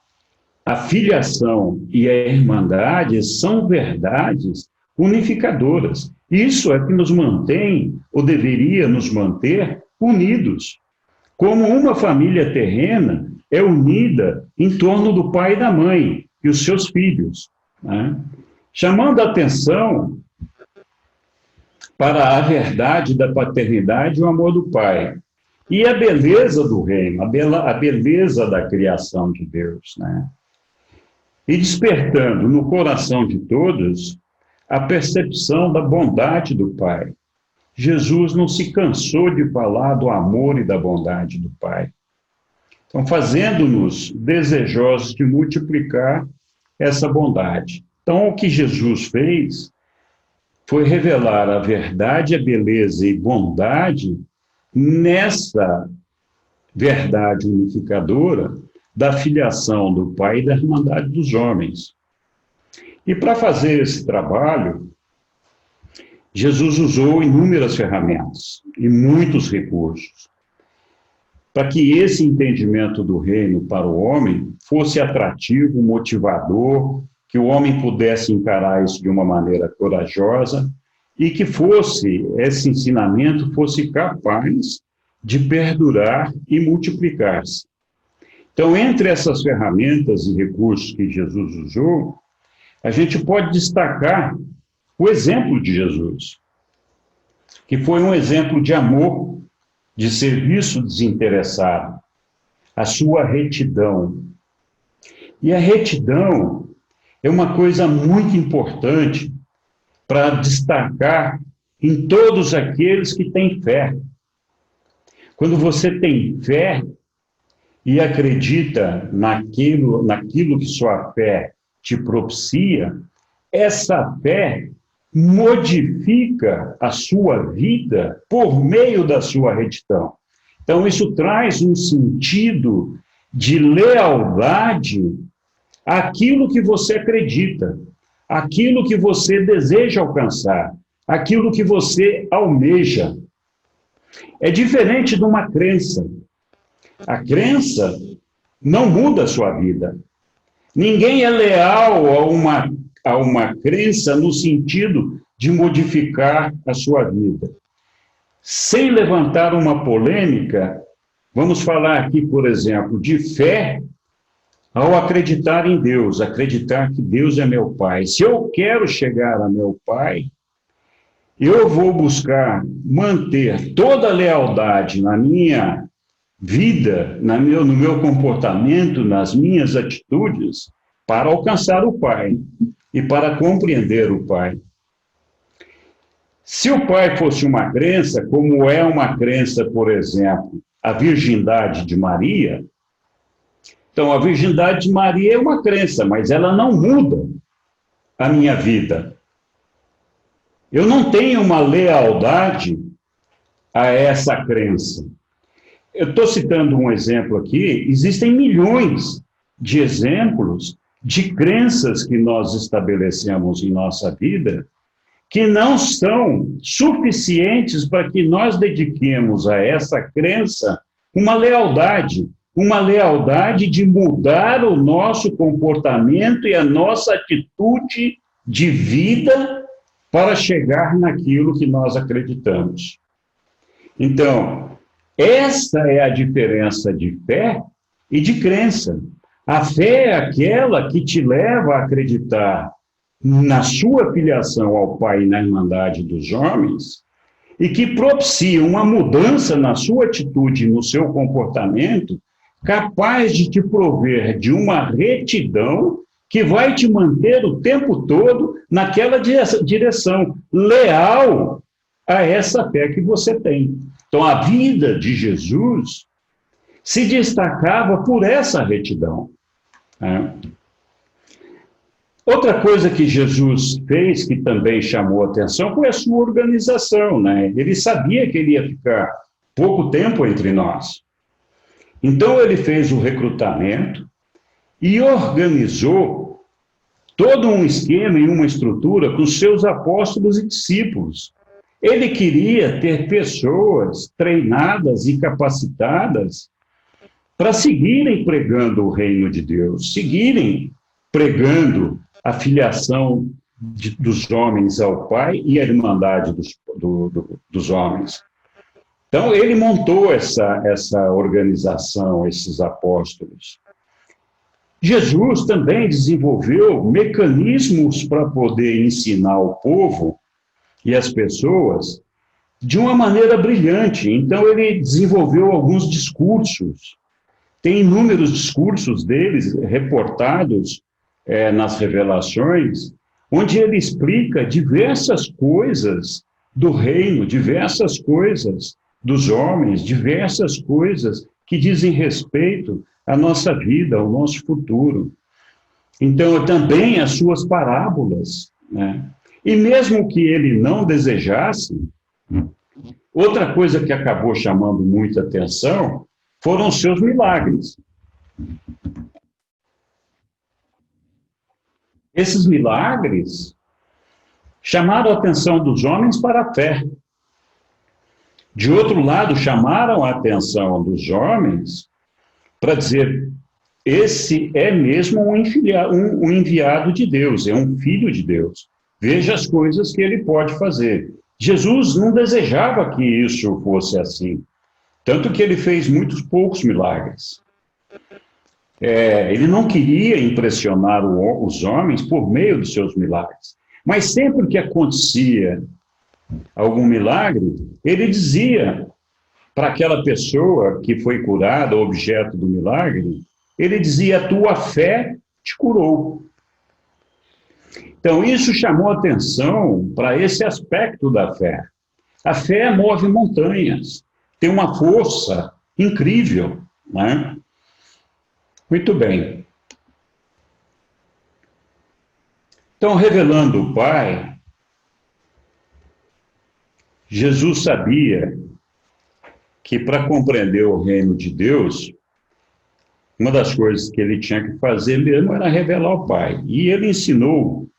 a filiação e a irmandade são verdades unificadoras. Isso é que nos mantém, ou deveria nos manter, unidos. Como uma família terrena é unida em torno do pai e da mãe e os seus filhos, né? Chamando a atenção para a verdade da paternidade e o amor do Pai. E a beleza do reino, a beleza da criação de Deus, né? E despertando no coração de todos a percepção da bondade do Pai. Jesus não se cansou de falar do amor e da bondade do Pai. Então, fazendo-nos desejosos de multiplicar essa bondade. Então, o que Jesus fez foi revelar a verdade, a beleza e bondade nessa verdade unificadora da filiação do Pai e da irmandade dos homens. E para fazer esse trabalho, Jesus usou inúmeras ferramentas e muitos recursos para que esse entendimento do reino para o homem fosse atrativo, motivador, que o homem pudesse encarar isso de uma maneira corajosa e que esse ensinamento fosse capaz de perdurar e multiplicar-se. Então, entre essas ferramentas e recursos que Jesus usou, a gente pode destacar o exemplo de Jesus, que foi um exemplo de amor, de serviço desinteressado, a sua retidão. E a retidão é uma coisa muito importante para destacar em todos aqueles que têm fé. Quando você tem fé e acredita naquilo que sua fé te propicia, essa fé modifica a sua vida por meio da sua retidão. Então, isso traz um sentido de lealdade àquilo que você acredita, àquilo que você deseja alcançar, àquilo que você almeja. É diferente de uma crença. A crença não muda a sua vida. Ninguém é leal a uma crença no sentido de modificar a sua vida. Sem levantar uma polêmica, vamos falar aqui, por exemplo, de fé ao acreditar em Deus, acreditar que Deus é meu Pai. Se eu quero chegar a meu Pai, eu vou buscar manter toda a lealdade na minha vida, no meu comportamento, nas minhas atitudes, para alcançar o Pai e para compreender o Pai. Se o Pai fosse uma crença, como é uma crença, por exemplo, a virgindade de Maria, então a virgindade de Maria é uma crença, mas ela não muda a minha vida. Eu não tenho uma lealdade a essa crença. Eu estou citando um exemplo aqui, existem milhões de exemplos de crenças que nós estabelecemos em nossa vida que não são suficientes para que nós dediquemos a essa crença uma lealdade de mudar o nosso comportamento e a nossa atitude de vida para chegar naquilo que nós acreditamos. Então, essa é a diferença de fé e de crença. A fé é aquela que te leva a acreditar na sua filiação ao Pai e na Irmandade dos homens, e que propicia uma mudança na sua atitude e no seu comportamento, capaz de te prover de uma retidão que vai te manter o tempo todo naquela direção, leal a essa fé que você tem. Então, a vida de Jesus se destacava por essa retidão. Outra coisa que Jesus fez, que também chamou a atenção, foi a sua organização, né? Ele sabia que ele ia ficar pouco tempo entre nós. Então, ele fez o recrutamento e organizou todo um esquema e uma estrutura com seus apóstolos e discípulos. Ele queria ter pessoas treinadas e capacitadas para seguirem pregando o reino de Deus, seguirem pregando a filiação dos homens ao Pai e a irmandade dos homens. Então, ele montou essa organização, esses apóstolos. Jesus também desenvolveu mecanismos para poder ensinar o povo e as pessoas de uma maneira brilhante. Então, ele desenvolveu alguns discursos. Tem inúmeros discursos deles reportados nas revelações, onde ele explica diversas coisas do reino, diversas coisas dos homens, diversas coisas que dizem respeito à nossa vida, ao nosso futuro. Então, também as suas parábolas, né? E mesmo que ele não desejasse, outra coisa que acabou chamando muita atenção foram os seus milagres. Esses milagres chamaram a atenção dos homens para a fé. De outro lado, chamaram a atenção dos homens para dizer, esse é mesmo um enviado de Deus, é um filho de Deus. Veja as coisas que ele pode fazer. Jesus não desejava que isso fosse assim, tanto que ele fez muitos poucos milagres. Ele não queria impressionar os homens por meio dos seus milagres. Mas sempre que acontecia algum milagre, ele dizia para aquela pessoa que foi curada, objeto do milagre, ele dizia, a tua fé te curou. Então, isso chamou atenção para esse aspecto da fé. A fé move montanhas, tem uma força incrível, né? Muito bem. Então, revelando o Pai, Jesus sabia que para compreender o reino de Deus, uma das coisas que ele tinha que fazer mesmo era revelar o Pai. E ele ensinou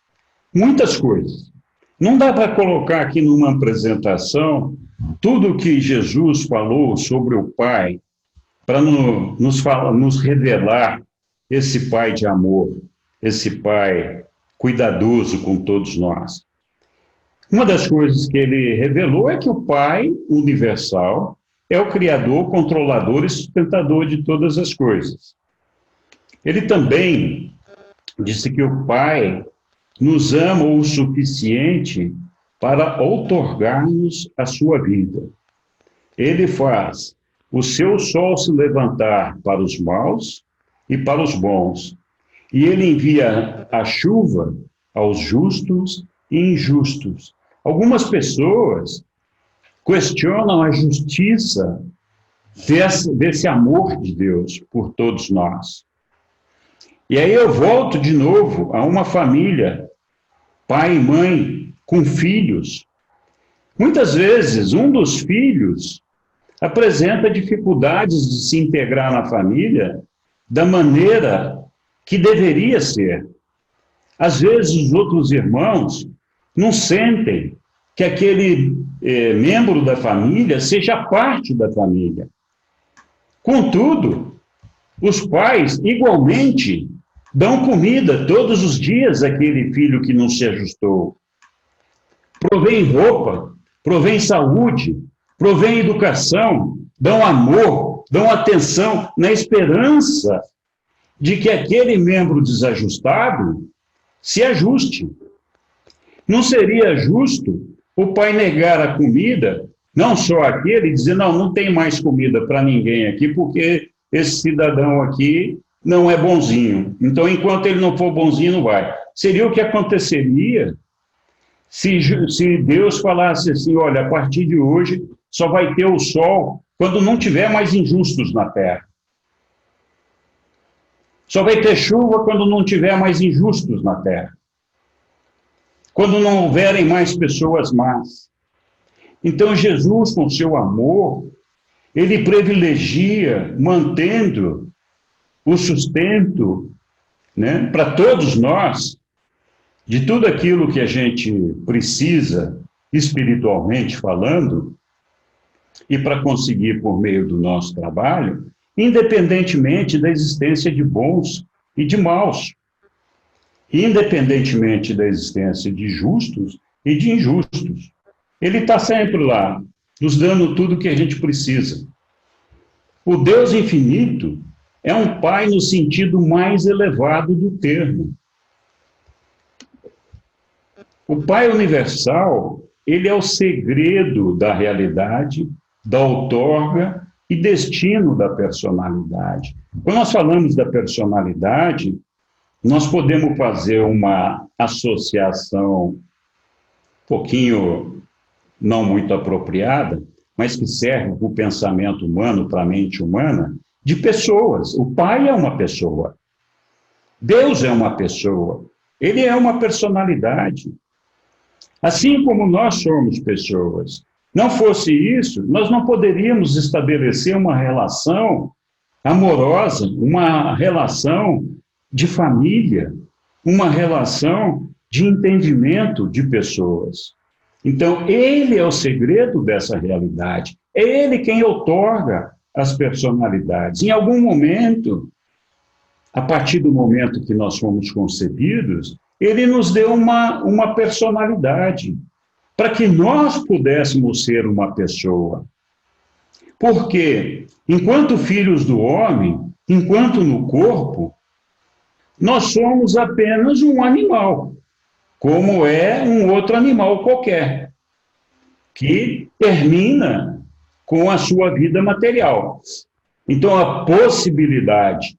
muitas coisas. Não dá para colocar aqui numa apresentação tudo que Jesus falou sobre o Pai, para nos revelar esse Pai de amor, esse Pai cuidadoso com todos nós. Uma das coisas que ele revelou é que o Pai universal é o Criador, controlador e sustentador de todas as coisas. Ele também disse que o Pai nos ama o suficiente para outorgar-nos a sua vida. Ele faz o seu sol se levantar para os maus e para os bons, e ele envia a chuva aos justos e injustos. Algumas pessoas questionam a justiça desse amor de Deus por todos nós. E aí eu volto de novo a uma família, pai e mãe, com filhos. Muitas vezes, um dos filhos apresenta dificuldades de se integrar na família da maneira que deveria ser. Às vezes, os outros irmãos não sentem que aquele membro da família seja parte da família. Contudo, os pais, igualmente, dão comida todos os dias àquele filho que não se ajustou. provém roupa, provém saúde, provém educação, dão amor, dão atenção, na esperança de que aquele membro desajustado se ajuste. Não seria justo o pai negar a comida, não só aquele, e dizer, não tem mais comida para ninguém aqui, porque esse cidadão aqui não é bonzinho. Então, enquanto ele não for bonzinho, não vai. Seria o que aconteceria se Deus falasse assim, olha, a partir de hoje só vai ter o sol quando não tiver mais injustos na terra. Só vai ter chuva quando não tiver mais injustos na terra. Quando não houverem mais pessoas más. Então, Jesus, com seu amor, ele privilegia, mantendo o sustento, né, para todos nós, de tudo aquilo que a gente precisa, espiritualmente falando, e para conseguir por meio do nosso trabalho, independentemente da existência de bons e de maus, independentemente da existência de justos e de injustos. Ele está sempre lá, nos dando tudo o que a gente precisa. O Deus infinito é um Pai no sentido mais elevado do termo. O Pai universal, ele é o segredo da realidade, da outorga e destino da personalidade. Quando nós falamos da personalidade, nós podemos fazer uma associação um pouquinho não muito apropriada, mas que serve para o pensamento humano, para a mente humana, de pessoas. O Pai é uma pessoa. Deus é uma pessoa. Ele é uma personalidade. Assim como nós somos pessoas. Não fosse isso, nós não poderíamos estabelecer uma relação amorosa, uma relação de família, uma relação de entendimento de pessoas. Então, ele é o segredo dessa realidade. É ele quem outorga as personalidades. Em algum momento, a partir do momento que nós fomos concebidos, ele nos deu uma personalidade, para que nós pudéssemos ser uma pessoa. Porque, enquanto filhos do homem, enquanto no corpo, nós somos apenas um animal, como é um outro animal qualquer, que termina com a sua vida material. Então, a possibilidade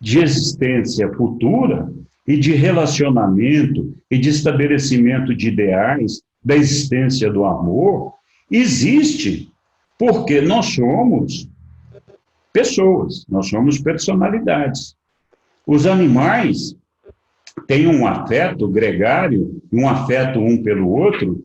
de existência futura e de relacionamento e de estabelecimento de ideais da existência do amor existe, porque nós somos pessoas, nós somos personalidades. Os animais têm um afeto gregário, um afeto um pelo outro,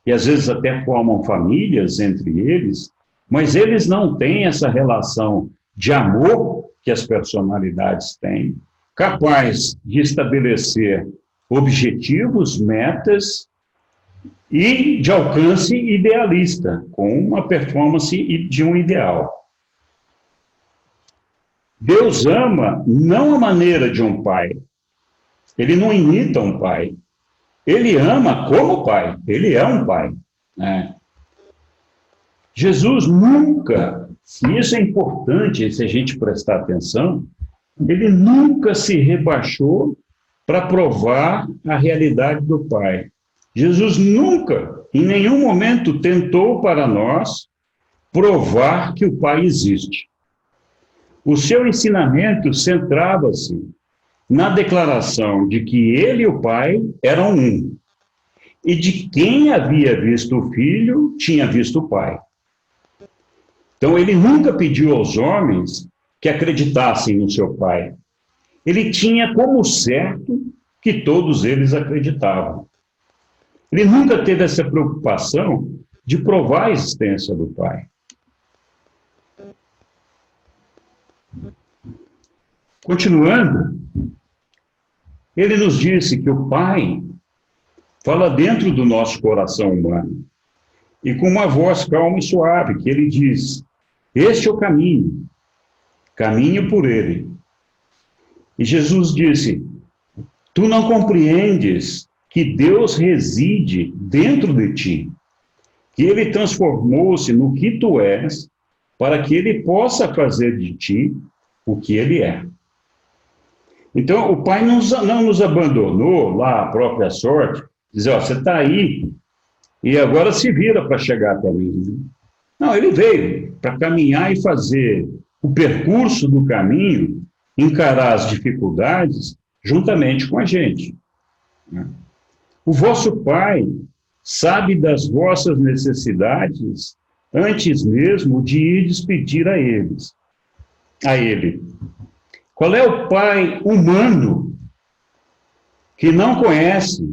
e às vezes até formam famílias entre eles, mas eles não têm essa relação de amor que as personalidades têm, capaz de estabelecer objetivos, metas e de alcance idealista, com uma performance de um ideal. Deus ama não a maneira de um pai. Ele não imita um pai. Ele ama como pai. Ele é um pai, né? Jesus nunca, e isso é importante se a gente prestar atenção, ele nunca se rebaixou para provar a realidade do Pai. Jesus nunca, em nenhum momento, tentou para nós provar que o Pai existe. O seu ensinamento centrava-se na declaração de que ele e o Pai eram um, e de quem havia visto o Filho tinha visto o Pai. Então, ele nunca pediu aos homens que acreditassem no seu Pai. Ele tinha como certo que todos eles acreditavam. Ele nunca teve essa preocupação de provar a existência do Pai. Continuando, ele nos disse que o Pai fala dentro do nosso coração humano, e com uma voz calma e suave, que ele diz: este é o caminho, caminho por ele. E Jesus disse: tu não compreendes que Deus reside dentro de ti, que Ele transformou-se no que tu és, para que Ele possa fazer de ti o que Ele é. Então, o Pai não nos abandonou lá à própria sorte, dizer, ó, você está aí, e agora se vira para chegar até mim. Não, Ele veio para caminhar e fazer o percurso do caminho, encarar as dificuldades juntamente com a gente. O vosso Pai sabe das vossas necessidades antes mesmo de ir despedir a Ele. Qual é o pai humano que não conhece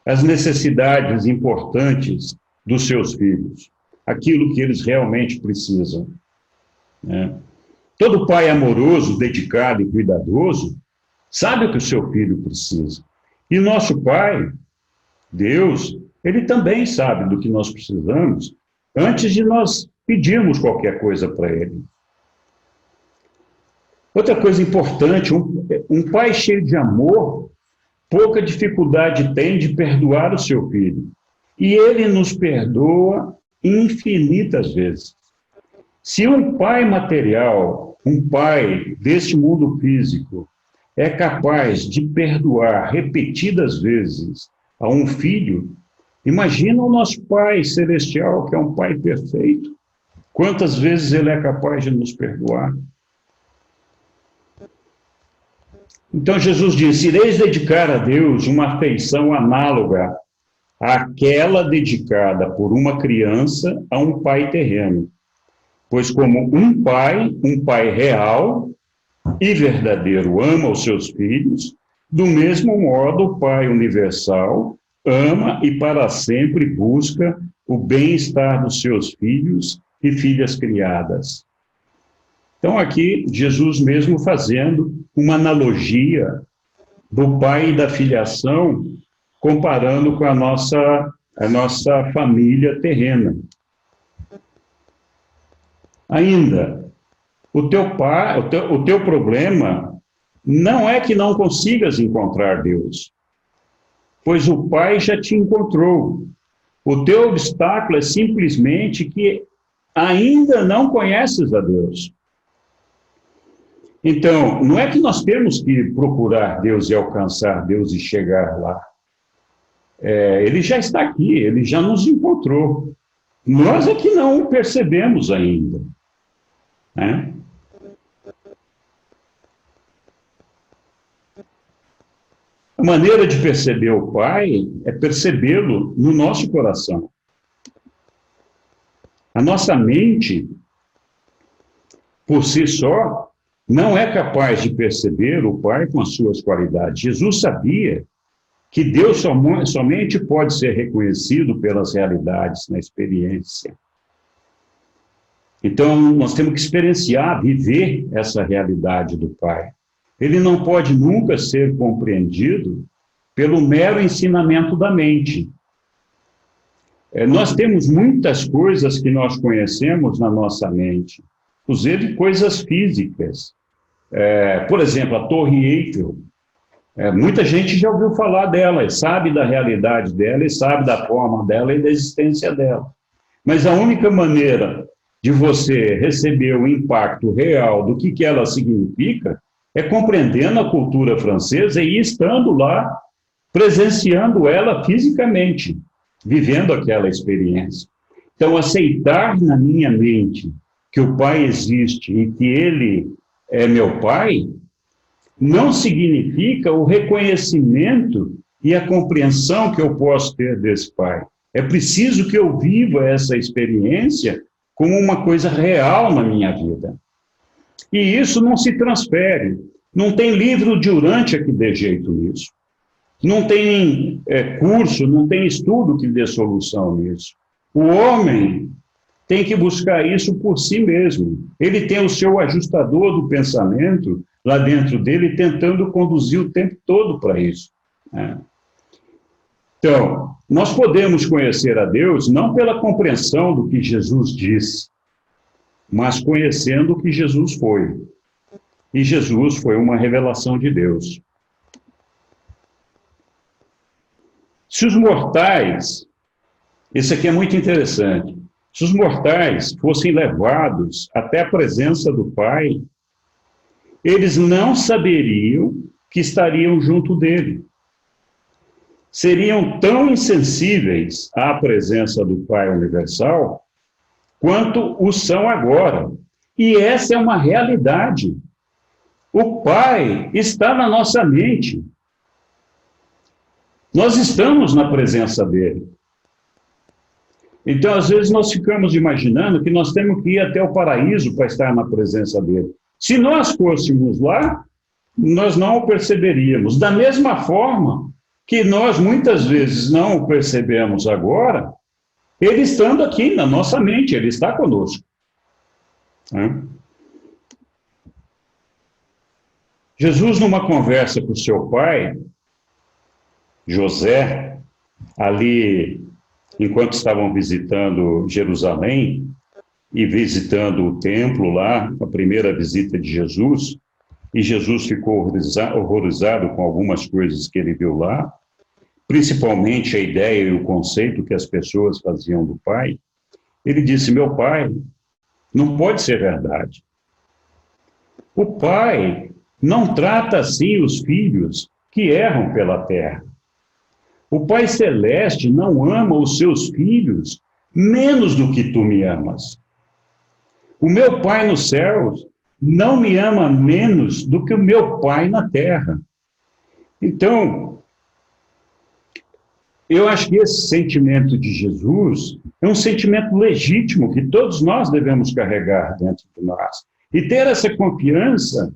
as necessidades importantes dos seus filhos, aquilo que eles realmente precisam, né? Todo pai amoroso, dedicado e cuidadoso sabe o que o seu filho precisa. E nosso Pai, Deus, Ele também sabe do que nós precisamos antes de nós pedirmos qualquer coisa para Ele. Outra coisa importante, um pai cheio de amor, pouca dificuldade tem de perdoar o seu filho. E ele nos perdoa infinitas vezes. Se um pai material, um pai deste mundo físico, é capaz de perdoar repetidas vezes a um filho, imagina o nosso Pai Celestial, que é um Pai perfeito. Quantas vezes Ele é capaz de nos perdoar? Então Jesus disse, ireis dedicar a Deus uma afeição análoga àquela dedicada por uma criança a um pai terreno. Pois como um pai real e verdadeiro ama os seus filhos, do mesmo modo o Pai universal ama e para sempre busca o bem-estar dos seus filhos e filhas criadas. Então aqui Jesus mesmo fazendo uma analogia do pai e da filiação, comparando com a nossa família terrena. Ainda, o teu problema não é que não consigas encontrar Deus, pois o Pai já te encontrou. O teu obstáculo é simplesmente que ainda não conheces a Deus. Então, não é que nós temos que procurar Deus e alcançar Deus e chegar lá. Ele já está aqui, Ele já nos encontrou. Nós é que não o percebemos ainda, né? A maneira de perceber o Pai é percebê-lo no nosso coração. A nossa mente, por si só, não é capaz de perceber o Pai com as suas qualidades. Jesus sabia que Deus somente pode ser reconhecido pelas realidades na experiência. Então, nós temos que experienciar, viver essa realidade do Pai. Ele não pode nunca ser compreendido pelo mero ensinamento da mente. Nós temos muitas coisas que nós conhecemos na nossa mente, inclusive coisas físicas. Por exemplo, a Torre Eiffel. Muita gente já ouviu falar dela, sabe da realidade dela, e sabe da forma dela e da existência dela. Mas a única maneira de você receber o impacto real do que ela significa é compreendendo a cultura francesa e estando lá, presenciando ela fisicamente, vivendo aquela experiência. Então, aceitar na minha mente que o Pai existe e que Ele é meu Pai, não significa o reconhecimento e a compreensão que eu posso ter desse Pai. É preciso que eu viva essa experiência como uma coisa real na minha vida. E isso não se transfere. Não tem livro de Urântia que dê jeito nisso. Não tem curso, não tem estudo que dê solução nisso. O homem tem que buscar isso por si mesmo. Ele tem o seu ajustador do pensamento lá dentro dele, tentando conduzir o tempo todo para isso, né? Então, nós podemos conhecer a Deus não pela compreensão do que Jesus disse, mas conhecendo o que Jesus foi. E Jesus foi uma revelação de Deus. Se os mortais, isso aqui é muito interessante, se os mortais fossem levados até a presença do Pai, eles não saberiam que estariam junto dele. Seriam tão insensíveis à presença do Pai Universal quanto o são agora. E essa é uma realidade. O Pai está na nossa mente. Nós estamos na presença dele. Então, às vezes, nós ficamos imaginando que nós temos que ir até o paraíso para estar na presença dele. Se nós fôssemos lá, nós não o perceberíamos. Da mesma forma que nós, muitas vezes, não o percebemos agora, ele estando aqui na nossa mente, ele está conosco. Jesus, numa conversa com seu pai, José, ali, enquanto estavam visitando Jerusalém e visitando o templo lá, a primeira visita de Jesus, e Jesus ficou horrorizado com algumas coisas que ele viu lá, principalmente a ideia e o conceito que as pessoas faziam do Pai. Ele disse: meu Pai, não pode ser verdade. O Pai não trata assim os filhos que erram pela terra. O Pai Celeste não ama os seus filhos menos do que tu me amas. O meu Pai nos céus não me ama menos do que o meu Pai na terra. Então, eu acho que esse sentimento de Jesus é um sentimento legítimo que todos nós devemos carregar dentro de nós. E ter essa confiança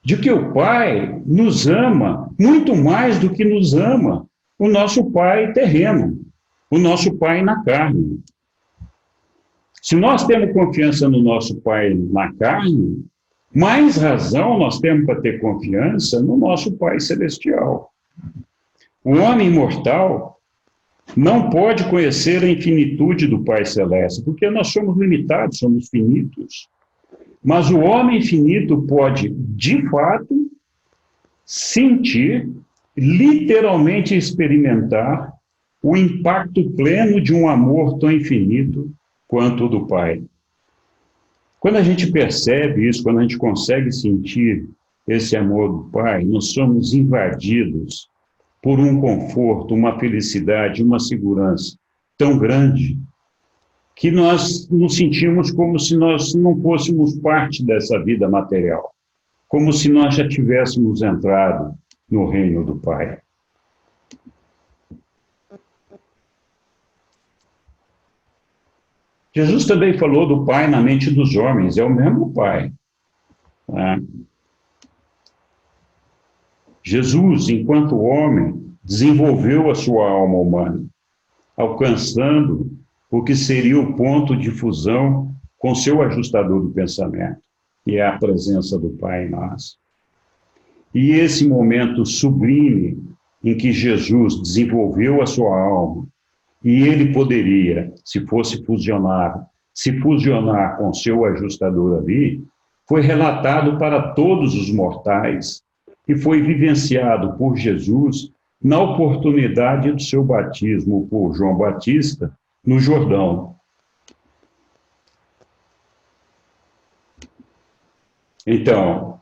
de que o Pai nos ama muito mais do que nos ama o nosso Pai terreno, o nosso Pai na carne. Se nós temos confiança no nosso Pai na carne, mais razão nós temos para ter confiança no nosso Pai celestial. O homem mortal não pode conhecer a infinitude do Pai Celeste, porque nós somos limitados, somos finitos. Mas o homem finito pode, de fato, sentir, literalmente experimentar o impacto pleno de um amor tão infinito quanto o do Pai. Quando a gente percebe isso, quando a gente consegue sentir esse amor do Pai, nós somos invadidos por um conforto, uma felicidade, uma segurança tão grande que nós nos sentimos como se nós não fôssemos parte dessa vida material, como se nós já tivéssemos entrado no reino do Pai. Jesus também falou do Pai na mente dos homens, é o mesmo Pai. Né? Jesus, enquanto homem, desenvolveu a sua alma humana, alcançando o que seria o ponto de fusão com seu ajustador do pensamento, que é a presença do Pai em nós. E esse momento sublime em que Jesus desenvolveu a sua alma, e ele poderia, se fosse fusionar, se fusionar com seu ajustador ali, foi relatado para todos os mortais e foi vivenciado por Jesus na oportunidade do seu batismo por João Batista no Jordão. Então,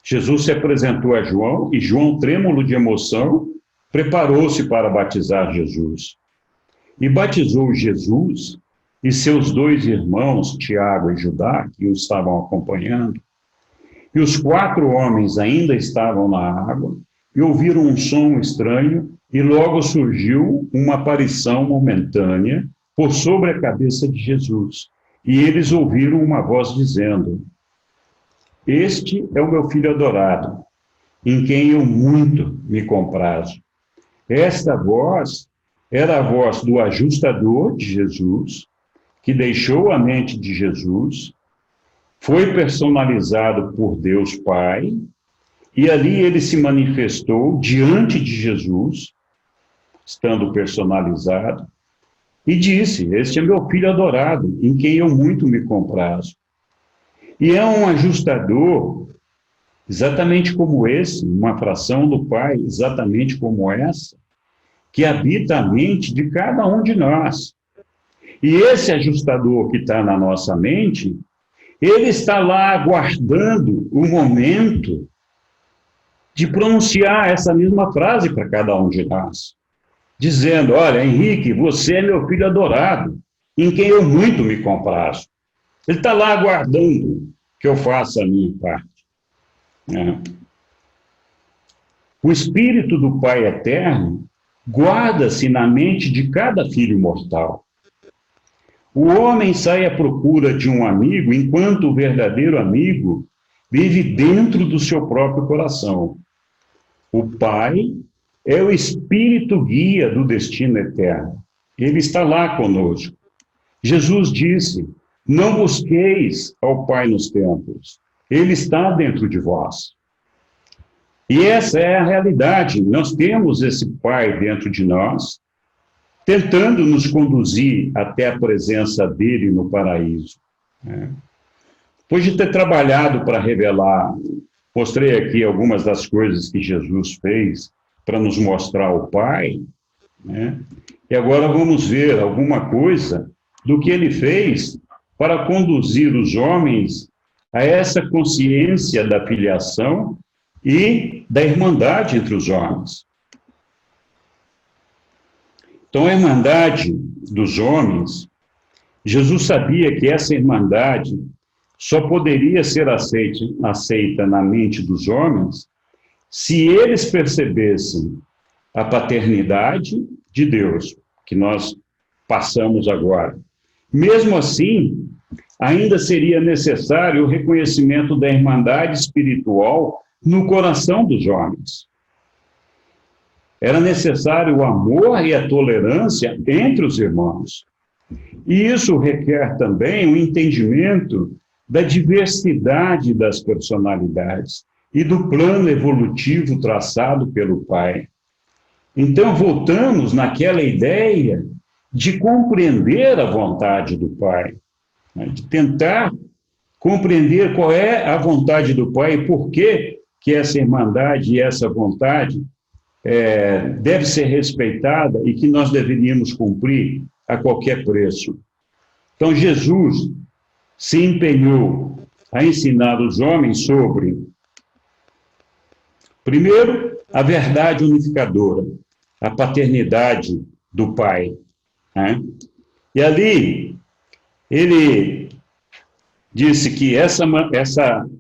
Jesus se apresentou a João e João, trêmulo de emoção, preparou-se para batizar Jesus. E batizou Jesus e seus dois irmãos, Tiago e Judá, que o estavam acompanhando. E os 4 homens ainda estavam na água e ouviram um som estranho e logo surgiu uma aparição momentânea por sobre a cabeça de Jesus. E eles ouviram uma voz dizendo: este é o meu filho adorado, em quem eu muito me comprazo. Esta voz era a voz do ajustador de Jesus, que deixou a mente de Jesus, foi personalizado por Deus Pai, e ali ele se manifestou diante de Jesus, estando personalizado, e disse: este é meu filho adorado, em quem eu muito me comprazo. E é um ajustador, exatamente como esse, uma fração do Pai, exatamente como essa, que habita a mente de cada um de nós. E esse ajustador que está na nossa mente, ele está lá aguardando o momento de pronunciar essa mesma frase para cada um de nós, dizendo: olha, Henrique, você é meu filho adorado, em quem eu muito me comprazo. Ele está lá aguardando que eu faça a minha parte. O Espírito do Pai Eterno guarda-se na mente de cada filho mortal. O homem sai à procura de um amigo, enquanto o verdadeiro amigo vive dentro do seu próprio coração. O Pai é o Espírito guia do destino eterno. Ele está lá conosco. Jesus disse: não busqueis ao Pai nos templos. Ele está dentro de vós. E essa é a realidade. Nós temos esse Pai dentro de nós, tentando nos conduzir até a presença dele no paraíso. Depois de ter trabalhado para revelar, mostrei aqui algumas das coisas que Jesus fez para nos mostrar o Pai, e agora vamos ver alguma coisa do que ele fez para conduzir os homens a essa consciência da filiação e da irmandade entre os homens. Então, a irmandade dos homens, Jesus sabia que essa irmandade só poderia ser aceita na mente dos homens se eles percebessem a paternidade de Deus, que nós passamos agora. Mesmo assim, ainda seria necessário o reconhecimento da irmandade espiritual no coração dos homens. Era necessário o amor e a tolerância entre os irmãos. E isso requer também o entendimento da diversidade das personalidades e do plano evolutivo traçado pelo Pai. Então, voltamos naquela ideia de compreender a vontade do Pai, de tentar compreender qual é a vontade do Pai e por que essa irmandade e essa vontade deve ser respeitada e que nós deveríamos cumprir a qualquer preço. Então, Jesus se empenhou a ensinar os homens sobre, primeiro, a verdade unificadora, a paternidade do Pai. E ali, ele disse que essa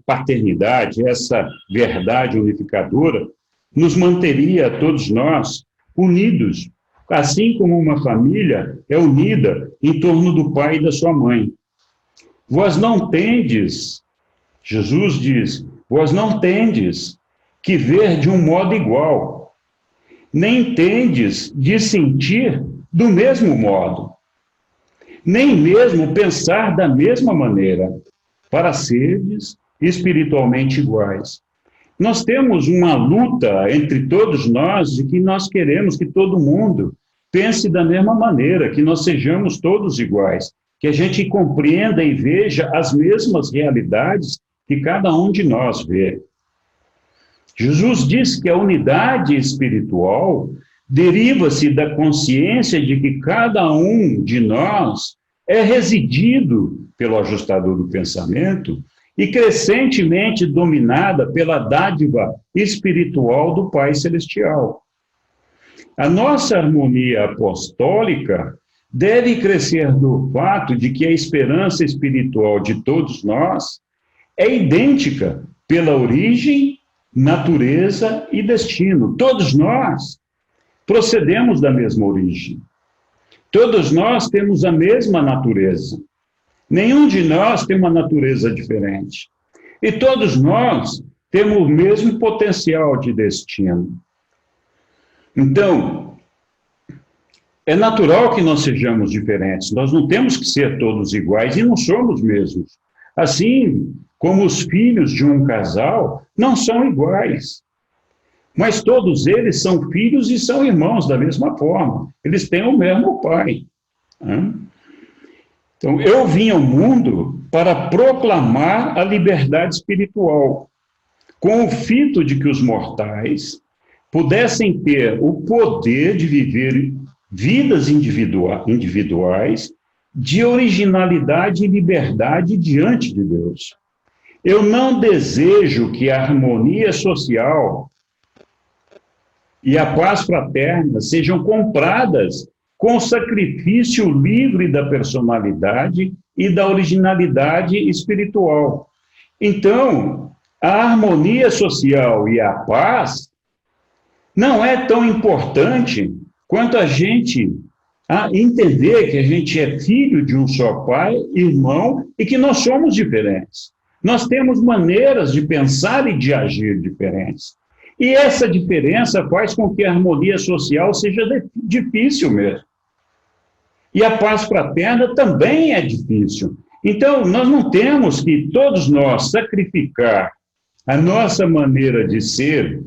paternidade, essa verdade unificadora, nos manteria a todos nós unidos, assim como uma família é unida em torno do pai e da sua mãe. Vós não tendes, Jesus diz, vós não tendes que ver de um modo igual, nem tendes de sentir do mesmo modo, nem mesmo pensar da mesma maneira, para serdes espiritualmente iguais. Nós temos uma luta entre todos nós de que nós queremos que todo mundo pense da mesma maneira, que nós sejamos todos iguais, que a gente compreenda e veja as mesmas realidades que cada um de nós vê. Jesus disse que a unidade espiritual deriva-se da consciência de que cada um de nós é residido pelo ajustador do pensamento e crescentemente dominada pela dádiva espiritual do Pai Celestial. A nossa harmonia apostólica deve crescer do fato de que a esperança espiritual de todos nós é idêntica pela origem, natureza e destino. Todos nós procedemos da mesma origem. Todos nós temos a mesma natureza. Nenhum de nós tem uma natureza diferente. E todos nós temos o mesmo potencial de destino. Então, é natural que nós sejamos diferentes. Nós não temos que ser todos iguais e não somos mesmos. Assim como os filhos de um casal não são iguais. Mas todos eles são filhos e são irmãos da mesma forma. Eles têm o mesmo pai. Então, eu vim ao mundo para proclamar a liberdade espiritual, com o fito de que os mortais pudessem ter o poder de viver vidas individuais de originalidade e liberdade diante de Deus. Eu não desejo que a harmonia social e a paz fraterna sejam compradas com o sacrifício livre da personalidade e da originalidade espiritual. Então, a harmonia social e a paz não é tão importante quanto a gente entender que a gente é filho de um só pai, irmão, e que nós somos diferentes. Nós temos maneiras de pensar e de agir diferentes. E essa diferença faz com que a harmonia social seja difícil mesmo. E a paz fraterna também é difícil. Então, nós não temos que, todos nós, sacrificar a nossa maneira de ser,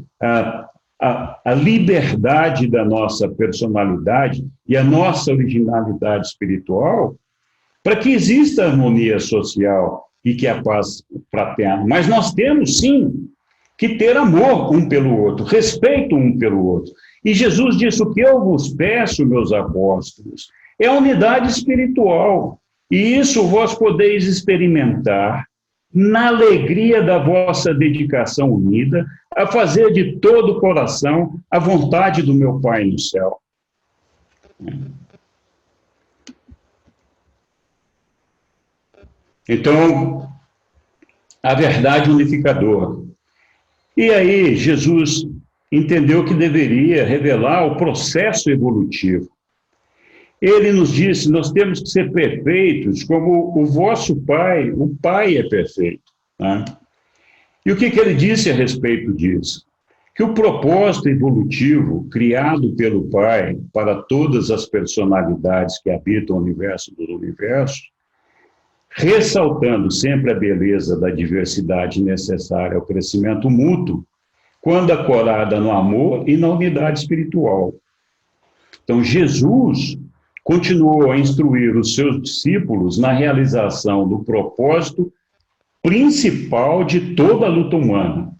a liberdade da nossa personalidade e a nossa originalidade espiritual, para que exista harmonia social e que a paz fraterna. Mas nós temos, sim, que ter amor um pelo outro, respeito um pelo outro. E Jesus disse: o que eu vos peço, meus apóstolos, é a unidade espiritual. E isso vós podeis experimentar na alegria da vossa dedicação unida, a fazer de todo o coração a vontade do meu Pai no céu. Então, a verdade unificadora. E aí, Jesus entendeu que deveria revelar o processo evolutivo. Ele nos disse: nós temos que ser perfeitos como o vosso Pai, o Pai é perfeito. Né? E o que ele disse a respeito disso? Que o propósito evolutivo criado pelo Pai para todas as personalidades que habitam o universo dos universos, ressaltando sempre a beleza da diversidade necessária ao crescimento mútuo, quando acorada no amor e na unidade espiritual. Então, Jesus continuou a instruir os seus discípulos na realização do propósito principal de toda a luta humana.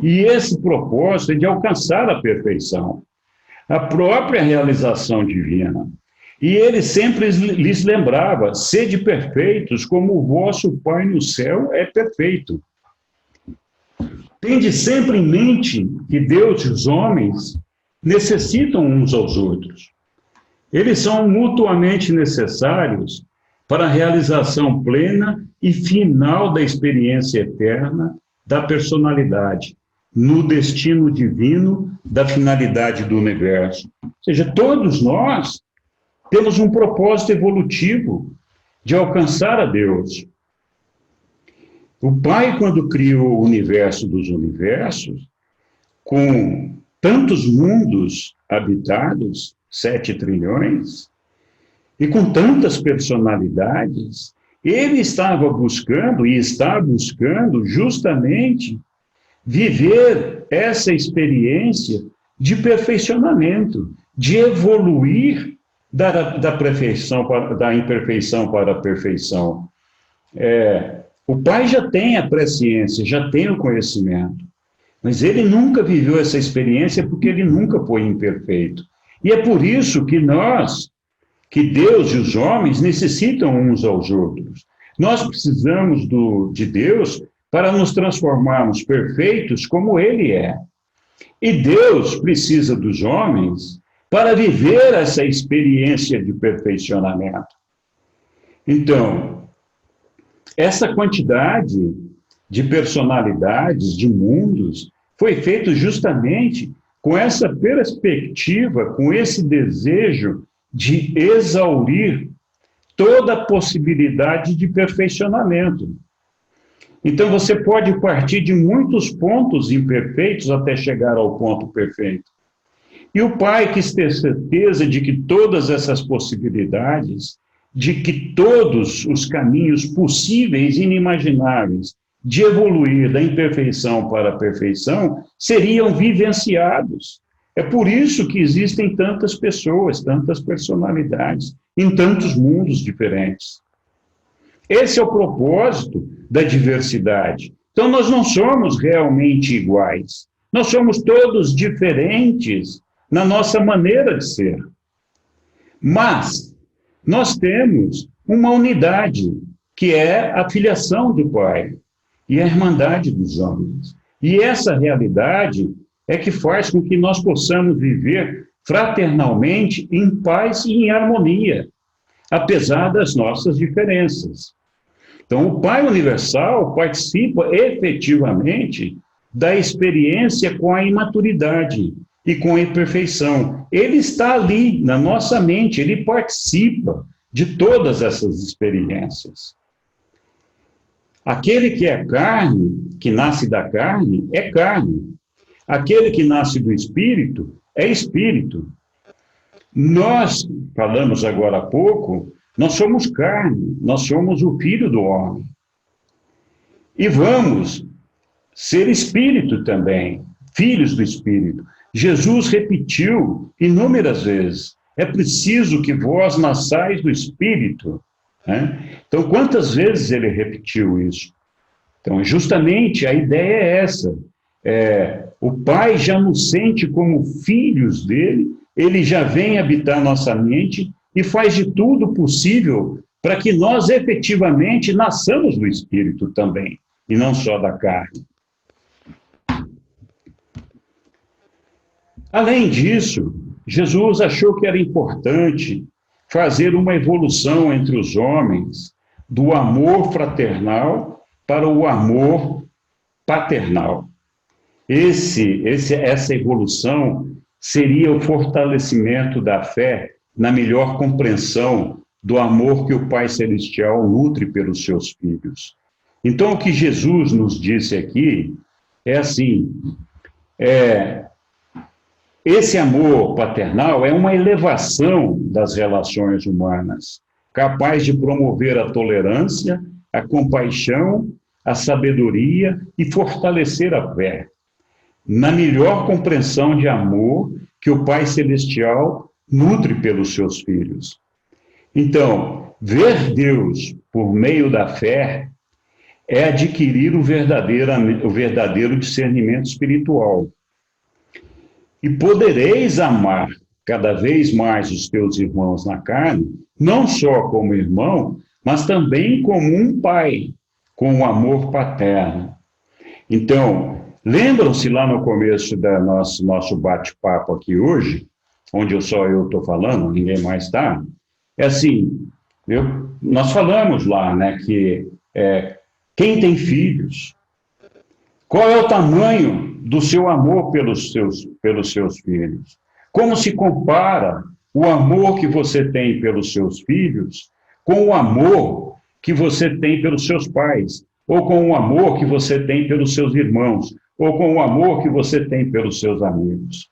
E esse propósito é de alcançar a perfeição, a própria realização divina. E ele sempre lhes lembrava: sede perfeitos como o vosso Pai no céu é perfeito. Tende sempre em mente que Deus e os homens necessitam uns aos outros. Eles são mutuamente necessários para a realização plena e final da experiência eterna da personalidade, no destino divino da finalidade do universo. Ou seja, todos nós temos um propósito evolutivo de alcançar a Deus. O Pai, quando criou o universo dos universos, com tantos mundos habitados, 7 trilhões, e com tantas personalidades, ele estava buscando e está buscando justamente viver essa experiência de perfeccionamento, de evoluir da perfeição da imperfeição para a perfeição. O Pai já tem a presciência, já tem o conhecimento, mas ele nunca viveu essa experiência porque ele nunca foi imperfeito. E é por isso que Deus e os homens necessitam uns aos outros. Nós precisamos de Deus para nos transformarmos perfeitos como Ele é. E Deus precisa dos homens para viver essa experiência de perfeccionamento. Então, essa quantidade de personalidades, de mundos, foi feito justamente com essa perspectiva, com esse desejo de exaurir toda a possibilidade de perfeccionamento. Então, você pode partir de muitos pontos imperfeitos até chegar ao ponto perfeito. E o Pai quis ter certeza de que todas essas possibilidades, de que todos os caminhos possíveis e inimagináveis de evoluir da imperfeição para a perfeição seriam vivenciados. É por isso que existem tantas pessoas, tantas personalidades, em tantos mundos diferentes. Esse é o propósito da diversidade. Então, nós não somos realmente iguais. Nós somos todos diferentes na nossa maneira de ser. Mas nós temos uma unidade, que é a filiação do Pai e a irmandade dos homens. E essa realidade é que faz com que nós possamos viver fraternalmente, em paz e em harmonia, apesar das nossas diferenças. Então, o Pai Universal participa efetivamente da experiência com a imaturidade e com a imperfeição. Ele está ali, na nossa mente, ele participa de todas essas experiências. Aquele que é carne, que nasce da carne, é carne. Aquele que nasce do Espírito, é Espírito. Nós, falamos agora há pouco, nós somos carne, nós somos o Filho do homem. E vamos ser Espírito também, filhos do Espírito. Jesus repetiu inúmeras vezes, é preciso que vós nasçais do Espírito. Né? Então, quantas vezes ele repetiu isso? Então, justamente a ideia é essa. O Pai já nos sente como filhos dele, ele já vem habitar nossa mente e faz de tudo possível para que nós efetivamente nasçamos do Espírito também, e não só da carne. Além disso, Jesus achou que era importante fazer uma evolução entre os homens do amor fraternal para o amor paternal. Essa evolução seria o fortalecimento da fé na melhor compreensão do amor que o Pai Celestial nutre pelos seus filhos. Então, o que Jesus nos disse aqui é assim, esse amor paternal é uma elevação das relações humanas, capaz de promover a tolerância, a compaixão, a sabedoria e fortalecer a fé, na melhor compreensão de amor que o Pai Celestial nutre pelos seus filhos. Então, ver Deus por meio da fé é adquirir o verdadeiro discernimento espiritual. E podereis amar cada vez mais os teus irmãos na carne, não só como irmão, mas também como um pai, com o amor paterno. Então, lembram-se lá no começo do nosso bate-papo aqui hoje, onde só eu estou falando, ninguém mais está, é assim, nós falamos lá, né, que quem tem filhos, qual é o tamanho do seu amor pelos seus filhos? Como se compara o amor que você tem pelos seus filhos com o amor que você tem pelos seus pais, ou com o amor que você tem pelos seus irmãos, ou com o amor que você tem pelos seus amigos?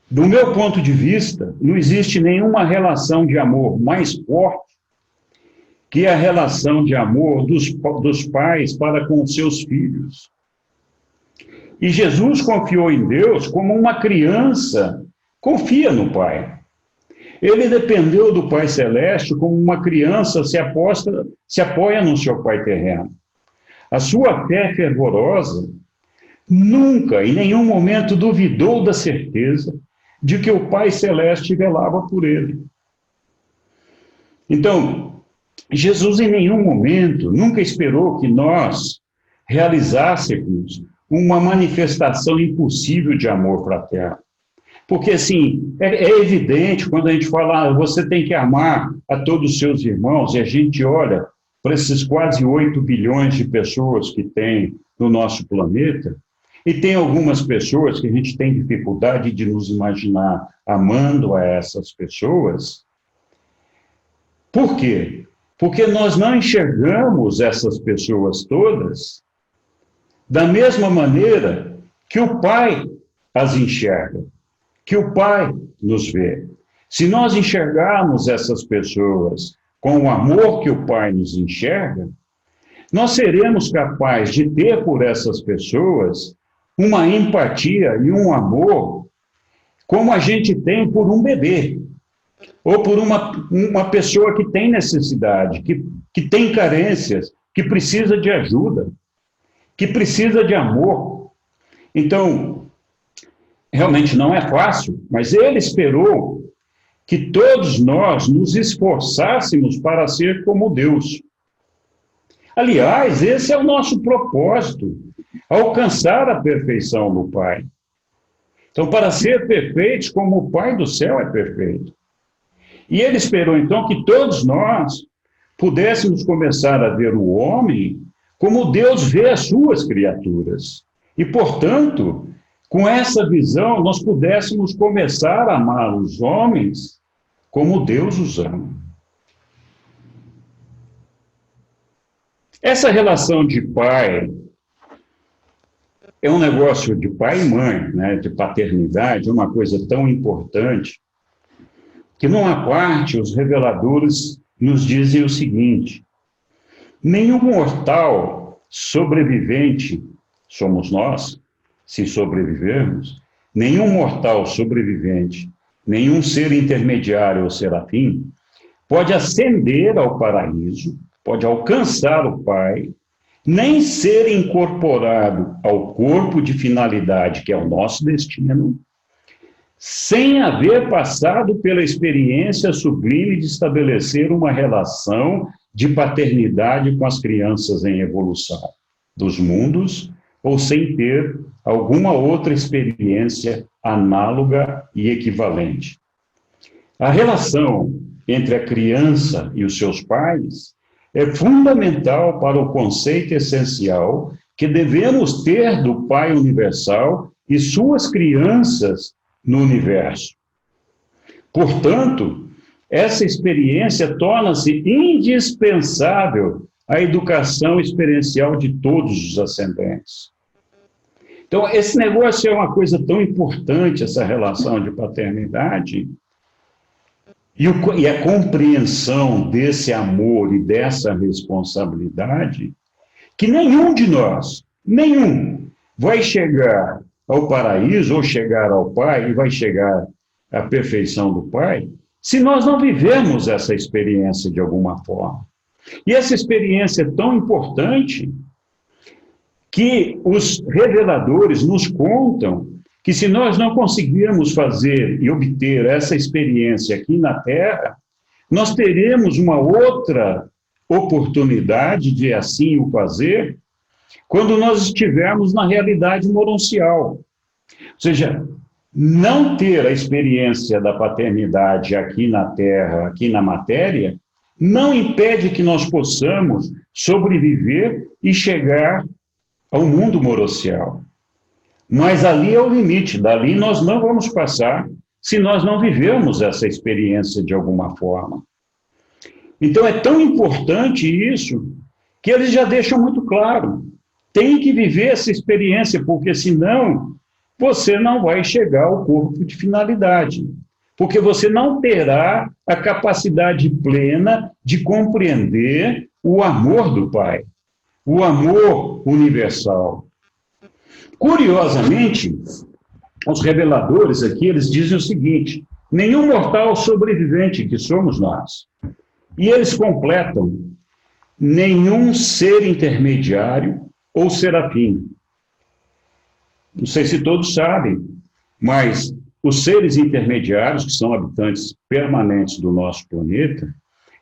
Do meu ponto de vista, não existe nenhuma relação de amor mais forte que a relação de amor dos pais para com os seus filhos. E Jesus confiou em Deus como uma criança confia no Pai. Ele dependeu do Pai Celeste como uma criança se apoia no seu Pai terreno. A sua fé fervorosa nunca, em nenhum momento, duvidou da certeza de que o Pai Celeste velava por ele. Então, Jesus em nenhum momento nunca esperou que nós realizássemos uma manifestação impossível de amor fraterno. Porque, assim, é evidente quando a gente fala, você tem que amar a todos os seus irmãos, e a gente olha para esses quase 8 bilhões de pessoas que tem no nosso planeta, e tem algumas pessoas que a gente tem dificuldade de nos imaginar amando a essas pessoas. Por quê? Porque nós não enxergamos essas pessoas todas da mesma maneira que o Pai as enxerga, que o Pai nos vê. Se nós enxergarmos essas pessoas com o amor que o Pai nos enxerga, nós seremos capazes de ter por essas pessoas uma empatia e um amor como a gente tem por um bebê, ou por uma pessoa que tem necessidade, que tem carências, que precisa de ajuda, que precisa de amor. Então, realmente não é fácil, mas ele esperou que todos nós nos esforçássemos para ser como Deus. Aliás, esse é o nosso propósito, alcançar a perfeição do Pai. Então, para ser perfeitos como o Pai do céu é perfeito. E ele esperou, então, que todos nós pudéssemos começar a ver o homem como Deus vê as suas criaturas. E, portanto, com essa visão, nós pudéssemos começar a amar os homens como Deus os ama. Essa relação de pai é um negócio de pai e mãe, né, de paternidade, uma coisa tão importante, que numa parte os reveladores nos dizem o seguinte: nenhum mortal sobrevivente, somos nós, se sobrevivermos, nenhum mortal sobrevivente, nenhum ser intermediário ou serafim, pode ascender ao paraíso, pode alcançar o Pai, nem ser incorporado ao corpo de finalidade, que é o nosso destino, sem haver passado pela experiência sublime de estabelecer uma relação de paternidade com as crianças em evolução dos mundos, ou sem ter alguma outra experiência análoga e equivalente. A relação entre a criança e os seus pais é fundamental para o conceito essencial que devemos ter do Pai Universal e suas crianças no universo. Portanto, essa experiência torna-se indispensável à educação experiencial de todos os ascendentes. Então, esse negócio é uma coisa tão importante, essa relação de paternidade, e a compreensão desse amor e dessa responsabilidade, que nenhum de nós, vai chegar ao paraíso ou chegar ao Pai e vai chegar à perfeição do Pai, se nós não vivemos essa experiência de alguma forma. E essa experiência é tão importante que os reveladores nos contam que se nós não conseguirmos fazer e obter essa experiência aqui na Terra, nós teremos uma outra oportunidade de assim o fazer quando nós estivermos na realidade moroncial. Ou seja, não ter a experiência da paternidade aqui na Terra, aqui na matéria, não impede que nós possamos sobreviver e chegar ao mundo moroncial. Mas ali é o limite, dali nós não vamos passar se nós não vivermos essa experiência de alguma forma. Então é tão importante isso, que eles já deixam muito claro. Tem que viver essa experiência, porque senão você não vai chegar ao corpo de finalidade. Porque você não terá a capacidade plena de compreender o amor do Pai, o amor universal. Curiosamente, os reveladores aqui, eles dizem o seguinte: nenhum mortal sobrevivente, que somos nós. E eles completam: nenhum ser intermediário ou serafim. Não sei se todos sabem, mas os seres intermediários, que são habitantes permanentes do nosso planeta,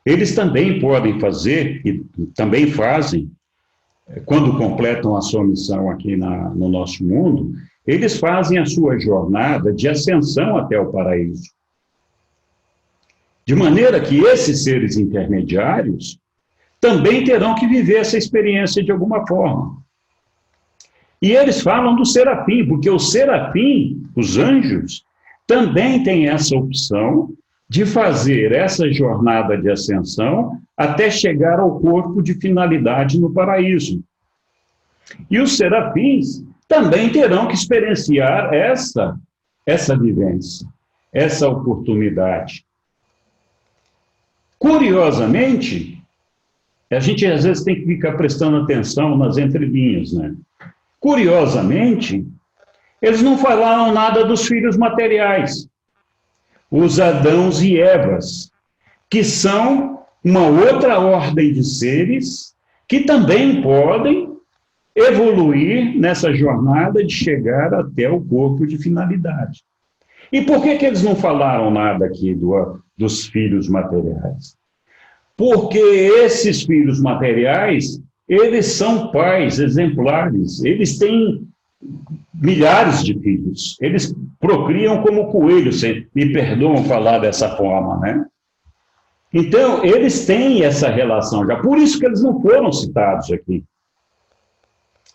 eles também podem fazer, e também fazem, quando completam a sua missão aqui no nosso mundo, eles fazem a sua jornada de ascensão até o paraíso. De maneira que esses seres intermediários também terão que viver essa experiência de alguma forma. E eles falam do serafim, porque o serafim, os anjos, também têm essa opção de fazer essa jornada de ascensão até chegar ao corpo de finalidade no paraíso. E os serafins também terão que experienciar essa vivência, essa oportunidade. Curiosamente, a gente às vezes tem que ficar prestando atenção nas entrelinhas, né? Curiosamente, eles não falaram nada dos filhos materiais, os Adãos e Evas, que são uma outra ordem de seres que também podem evoluir nessa jornada de chegar até o corpo de finalidade. E por que eles não falaram nada aqui dos filhos materiais? Porque esses filhos materiais, eles são pais exemplares, eles têm milhares de filhos, eles procriam como coelhos, me perdoam falar dessa forma, né? Então, eles têm essa relação já, por isso que eles não foram citados aqui.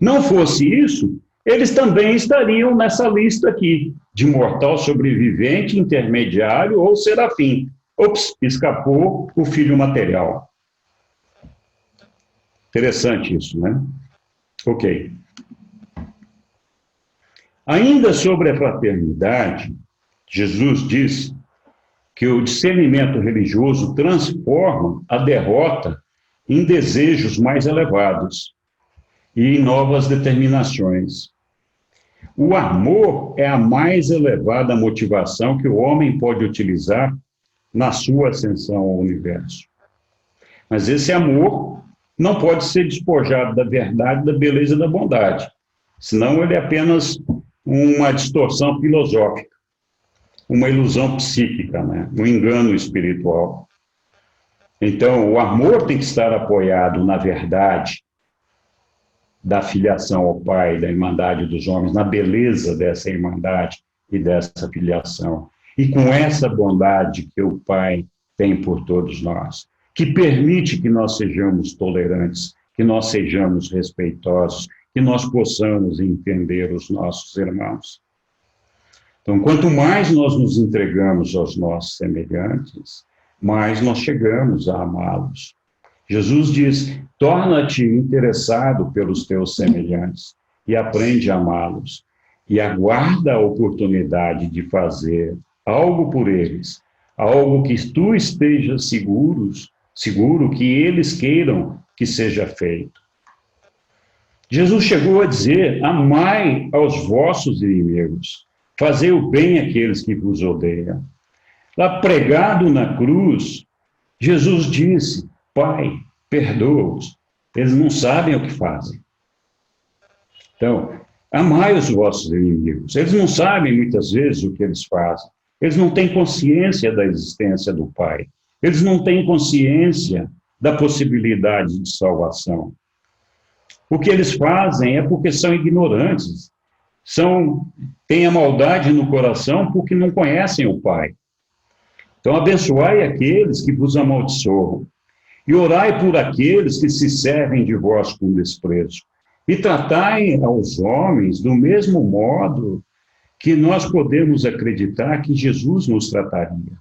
Não fosse isso, eles também estariam nessa lista aqui, de mortal sobrevivente, intermediário ou serafim. Ops, escapou o filho material. Interessante isso, né? Ok. Ainda sobre a fraternidade, Jesus diz que o discernimento religioso transforma a derrota em desejos mais elevados e em novas determinações. O amor é a mais elevada motivação que o homem pode utilizar na sua ascensão ao universo. Mas esse amor não pode ser despojado da verdade, da beleza e da bondade, senão ele é apenas uma distorção filosófica, uma ilusão psíquica, né? Um engano espiritual. Então, o amor tem que estar apoiado na verdade da filiação ao Pai, da irmandade dos homens, na beleza dessa irmandade e dessa filiação. E com essa bondade que o Pai tem por todos nós, que permite que nós sejamos tolerantes, que nós sejamos respeitosos, que nós possamos entender os nossos irmãos. Então, quanto mais nós nos entregamos aos nossos semelhantes, mais nós chegamos a amá-los. Jesus diz, torna-te interessado pelos teus semelhantes e aprende a amá-los. E aguarda a oportunidade de fazer algo por eles, algo que tu estejas seguro que eles queiram que seja feito. Jesus chegou a dizer, amai aos vossos inimigos, fazei o bem àqueles que vos odeiam. Lá pregado na cruz, Jesus disse, Pai, perdoa-os, eles não sabem o que fazem. Então, amai os vossos inimigos, eles não sabem muitas vezes o que eles fazem, eles não têm consciência da existência do Pai, eles não têm consciência da possibilidade de salvação. O que eles fazem é porque são ignorantes, têm a maldade no coração porque não conhecem o Pai. Então, abençoai aqueles que vos amaldiçoam, e orai por aqueles que se servem de vós com desprezo. E tratai aos homens do mesmo modo que nós podemos acreditar que Jesus nos trataria.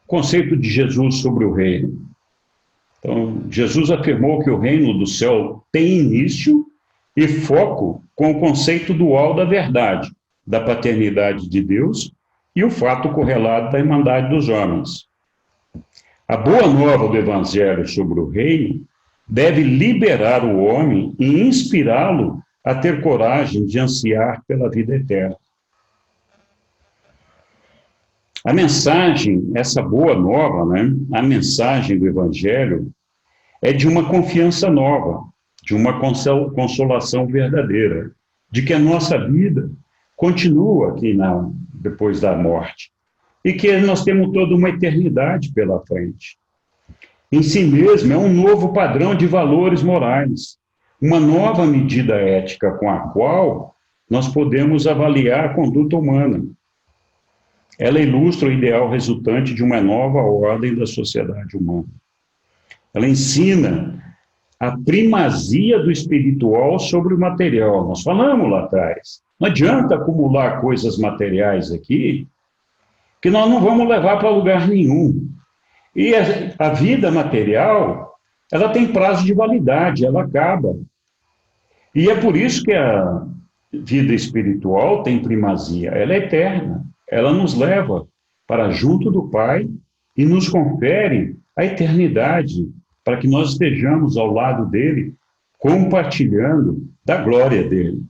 Conceito de Jesus sobre o reino. Então, Jesus afirmou que o reino do céu tem início e foco com o conceito dual da verdade, da paternidade de Deus e o fato correlato da irmandade dos homens. A boa nova do Evangelho sobre o reino deve liberar o homem e inspirá-lo a ter coragem de ansiar pela vida eterna. A mensagem, essa boa nova, né? A mensagem do Evangelho é de uma confiança nova, de uma consolação verdadeira, de que a nossa vida continua aqui depois da morte e que nós temos toda uma eternidade pela frente. Em si mesmo, é um novo padrão de valores morais, uma nova medida ética com a qual nós podemos avaliar a conduta humana. Ela ilustra o ideal resultante de uma nova ordem da sociedade humana. Ela ensina a primazia do espiritual sobre o material. Nós falamos lá atrás. Não adianta acumular coisas materiais aqui, que nós não vamos levar para lugar nenhum. E a vida material, ela tem prazo de validade, ela acaba. E é por isso que a vida espiritual tem primazia, ela é eterna. Ela nos leva para junto do Pai e nos confere a eternidade, para que nós estejamos ao lado dele, compartilhando da glória dele.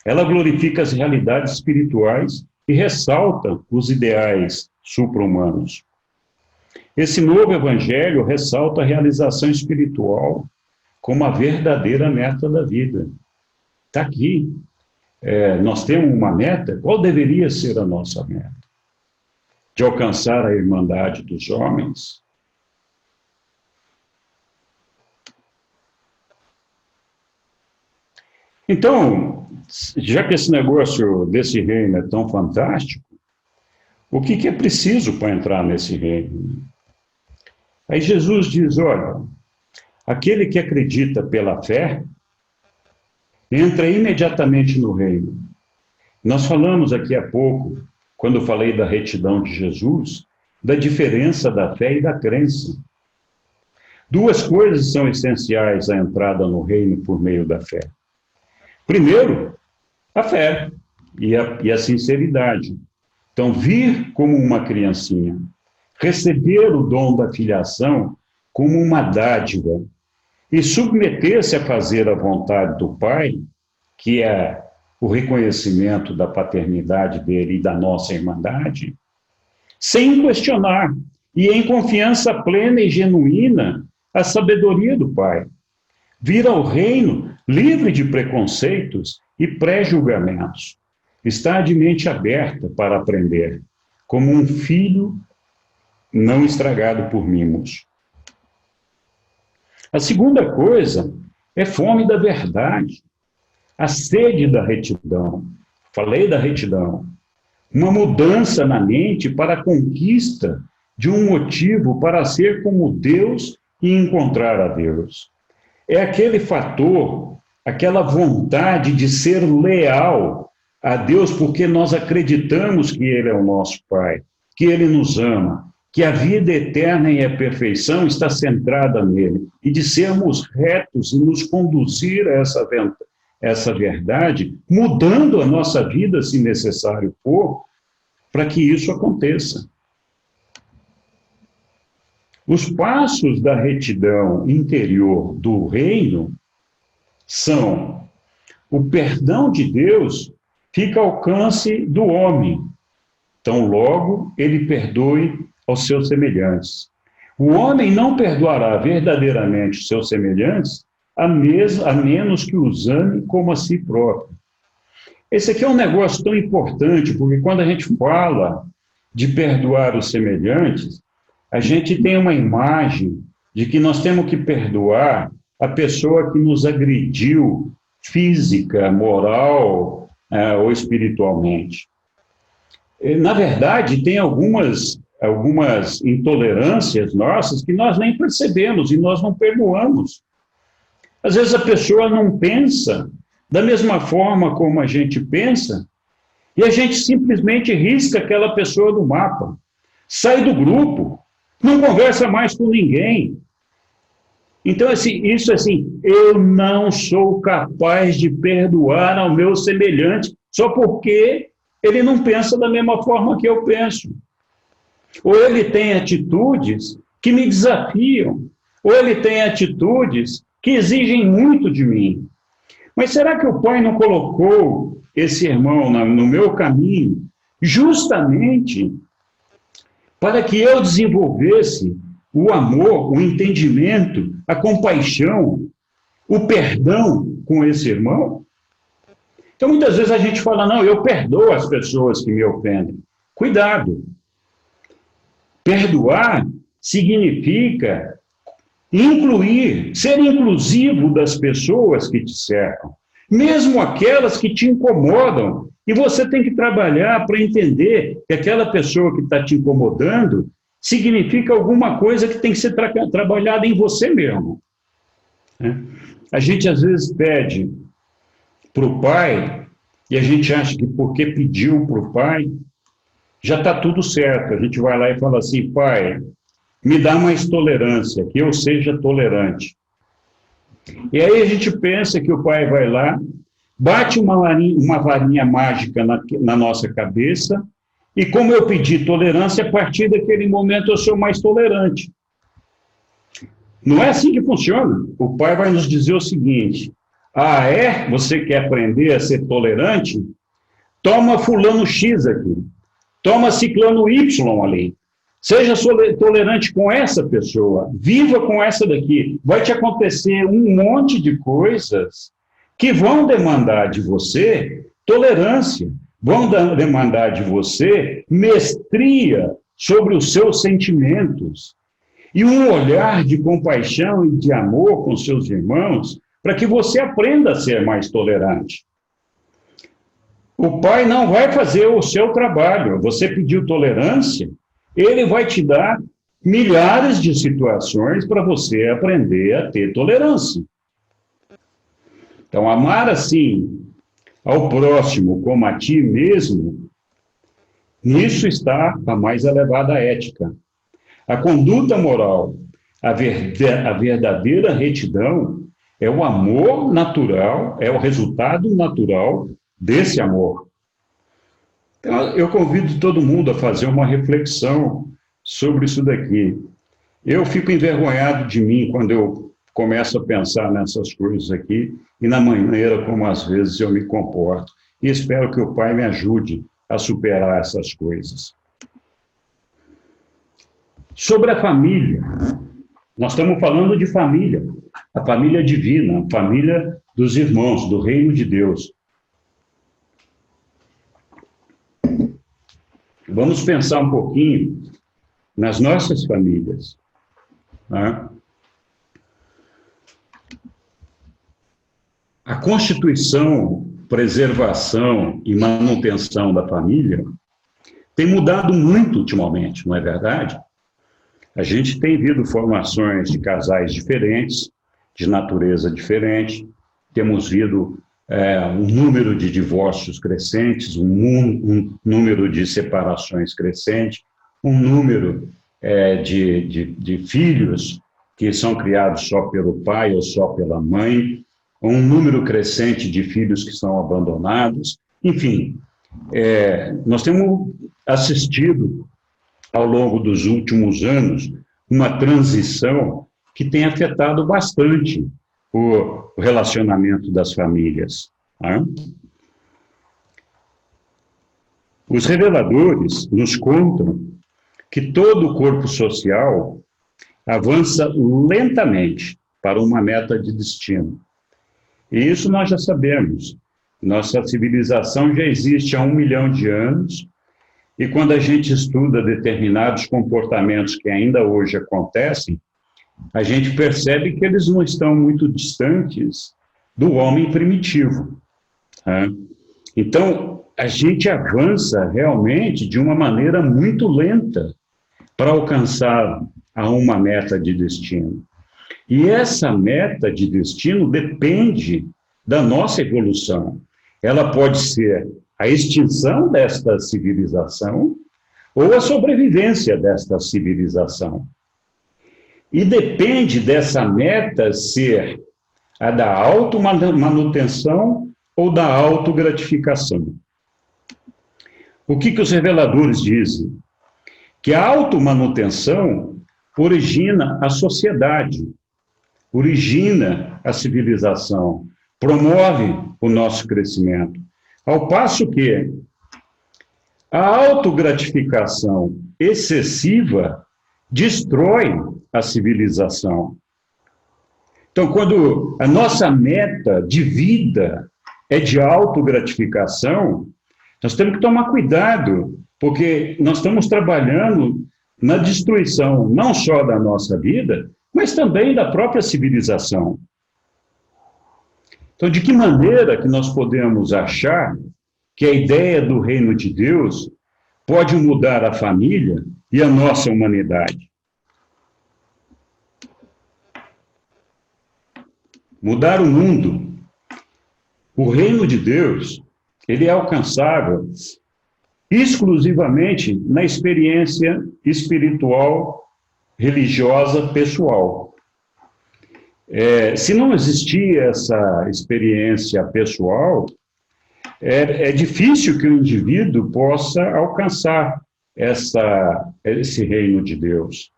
Ela glorifica as realidades espirituais e ressalta os ideais supra-humanos. Esse novo evangelho ressalta a realização espiritual como a verdadeira meta da vida. Está aqui. Nós temos uma meta. Qual deveria ser a nossa meta? De alcançar a irmandade dos homens? Então, já que esse negócio desse reino é tão fantástico, o que é preciso para entrar nesse reino? Aí Jesus diz, olha, aquele que acredita pela fé, entra imediatamente no reino. Nós falamos aqui há pouco, quando eu falei da retidão de Jesus, da diferença da fé e da crença. Duas coisas são essenciais à entrada no reino por meio da fé. Primeiro, a fé e a sinceridade. Então, vir como uma criancinha, receber o dom da filiação como uma dádiva e submeter-se a fazer a vontade do Pai, que é o reconhecimento da paternidade dele e da nossa irmandade, sem questionar e em confiança plena e genuína a sabedoria do Pai. Vir ao reino livre de preconceitos e pré-julgamentos. Estar de mente aberta para aprender, como um filho não estragado por mimos. A segunda coisa é fome da verdade, a sede da retidão. Falei da retidão. Uma mudança na mente para a conquista de um motivo para ser como Deus e encontrar a Deus. É aquele fator, aquela vontade de ser leal a Deus, porque nós acreditamos que Ele é o nosso Pai, que Ele nos ama, que a vida eterna e a perfeição está centrada nele, e de sermos retos e nos conduzir a essa verdade, mudando a nossa vida, se necessário for, para que isso aconteça. Os passos da retidão interior do reino são: o perdão de Deus fica ao alcance do homem, então logo ele perdoe aos seus semelhantes. O homem não perdoará verdadeiramente os seus semelhantes, a menos que os ame como a si próprio. Esse aqui é um negócio tão importante, porque quando a gente fala de perdoar os semelhantes, a gente tem uma imagem de que nós temos que perdoar a pessoa que nos agrediu física, moral, ou espiritualmente. Na verdade, tem algumas intolerâncias nossas que nós nem percebemos e nós não perdoamos. Às vezes a pessoa não pensa da mesma forma como a gente pensa e a gente simplesmente risca aquela pessoa do mapa, sai do grupo, não conversa mais com ninguém. Então, isso assim, eu não sou capaz de perdoar ao meu semelhante só porque ele não pensa da mesma forma que eu penso. Ou ele tem atitudes que me desafiam, ou ele tem atitudes que exigem muito de mim. Mas será que o Pai não colocou esse irmão no meu caminho justamente para que eu desenvolvesse o amor, o entendimento, a compaixão, o perdão com esse irmão? Então, muitas vezes a gente fala, não, eu perdoo as pessoas que me ofendem. Cuidado! Perdoar significa incluir, ser inclusivo das pessoas que te cercam, mesmo aquelas que te incomodam. E você tem que trabalhar para entender que aquela pessoa que está te incomodando significa alguma coisa que tem que ser trabalhada em você mesmo. A gente, às vezes, pede para o Pai, e a gente acha que porque pediu para o Pai, já está tudo certo. A gente vai lá e fala assim, Pai, me dá mais tolerância, que eu seja tolerante. E aí a gente pensa que o Pai vai lá, bate uma varinha mágica na nossa cabeça, e como eu pedi tolerância, a partir daquele momento eu sou mais tolerante. Não é assim que funciona. O Pai vai nos dizer o seguinte, você quer aprender a ser tolerante? Toma fulano X aqui, toma ciclano Y ali. Seja tolerante com essa pessoa, viva com essa daqui. Vai te acontecer um monte de coisas que vão demandar de você tolerância, vão demandar de você mestria sobre os seus sentimentos e um olhar de compaixão e de amor com seus irmãos, para que você aprenda a ser mais tolerante. O pai não vai fazer o seu trabalho. Você pediu tolerância, ele vai te dar milhares de situações para você aprender a ter tolerância. Então, amar assim ao próximo como a ti mesmo, nisso está a mais elevada ética. A conduta moral, a verdadeira retidão, é o amor natural, é o resultado natural desse amor. Então, eu convido todo mundo a fazer uma reflexão sobre isso daqui. Eu fico envergonhado de mim quando eu começo a pensar nessas coisas aqui e na maneira como às vezes eu me comporto. E espero que o Pai me ajude a superar essas coisas. Sobre a família, nós estamos falando de família, a família divina, a família dos irmãos, do reino de Deus. Vamos pensar um pouquinho nas nossas famílias, né? A constituição, preservação e manutenção da família tem mudado muito ultimamente, não é verdade? A gente tem visto formações de casais diferentes, de natureza diferente, temos visto um número de divórcios crescentes, um número de separações crescente, um número de filhos que são criados só pelo pai ou só pela mãe, um número crescente de filhos que são abandonados. Enfim, nós temos assistido ao longo dos últimos anos uma transição que tem afetado bastante o relacionamento das famílias. Né? Os reveladores nos contam que todo o corpo social avança lentamente para uma meta de destino. E isso nós já sabemos. Nossa civilização já existe há 1 milhão de anos, e quando a gente estuda determinados comportamentos que ainda hoje acontecem, a gente percebe que eles não estão muito distantes do homem primitivo. Tá? Então, a gente avança realmente de uma maneira muito lenta para alcançar a uma meta de destino. E essa meta de destino depende da nossa evolução. Ela pode ser a extinção desta civilização ou a sobrevivência desta civilização. E depende dessa meta ser a da automanutenção ou da autogratificação. O que os reveladores dizem? Que a automanutenção origina a sociedade, origina a civilização, promove o nosso crescimento. Ao passo que a autogratificação excessiva destrói a civilização. Então, quando a nossa meta de vida é de autogratificação, nós temos que tomar cuidado, porque nós estamos trabalhando na destruição não só da nossa vida, mas também da própria civilização. Então, de que maneira que nós podemos achar que a ideia do reino de Deus pode mudar a família e a nossa humanidade? Mudar o mundo. O reino de Deus, ele é alcançável exclusivamente na experiência espiritual, religiosa, pessoal. Se não existir essa experiência pessoal, é difícil que o indivíduo possa alcançar esse reino de Deus.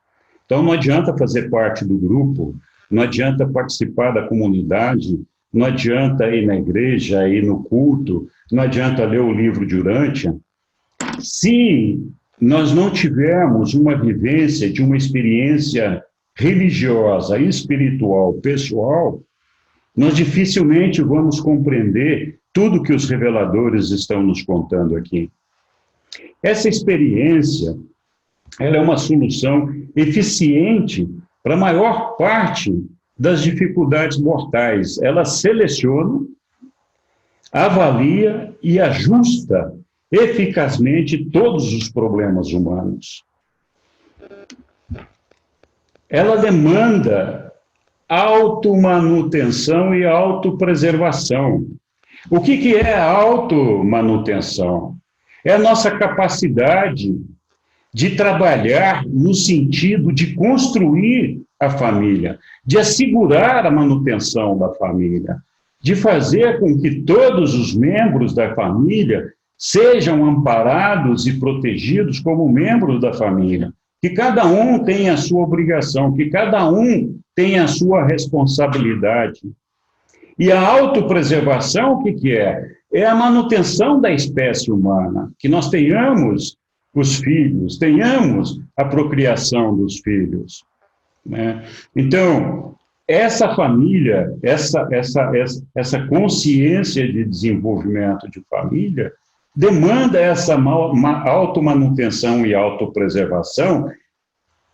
Então, não adianta fazer parte do grupo, não adianta participar da comunidade, não adianta ir na igreja, ir no culto, não adianta ler o livro de Urântia, se nós não tivermos uma vivência de uma experiência religiosa, espiritual, pessoal, nós dificilmente vamos compreender tudo que os reveladores estão nos contando aqui. Essa experiência, ela é uma solução eficiente para a maior parte das dificuldades mortais. Ela seleciona, avalia e ajusta eficazmente todos os problemas humanos. Ela demanda automanutenção e autopreservação. O que é a automanutenção? É a nossa capacidade de trabalhar no sentido de construir a família, de assegurar a manutenção da família, de fazer com que todos os membros da família sejam amparados e protegidos como membros da família, que cada um tenha a sua obrigação, que cada um tenha a sua responsabilidade. E a autopreservação, o que é? É a manutenção da espécie humana, que nós tenhamos os filhos, tenhamos a procriação dos filhos, né? Então, essa família, essa consciência de desenvolvimento de família, demanda essa automanutenção e autopreservação,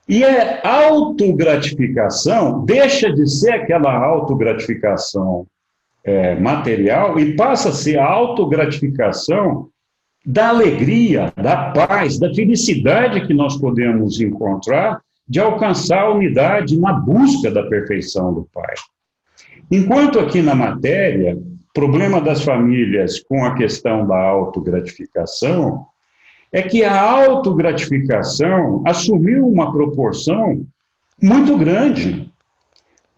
e a autogratificação deixa de ser aquela autogratificação material e passa a ser a autogratificação da alegria, da paz, da felicidade que nós podemos encontrar de alcançar a unidade na busca da perfeição do Pai. Enquanto aqui na matéria, problema das famílias com a questão da autogratificação é que a autogratificação assumiu uma proporção muito grande,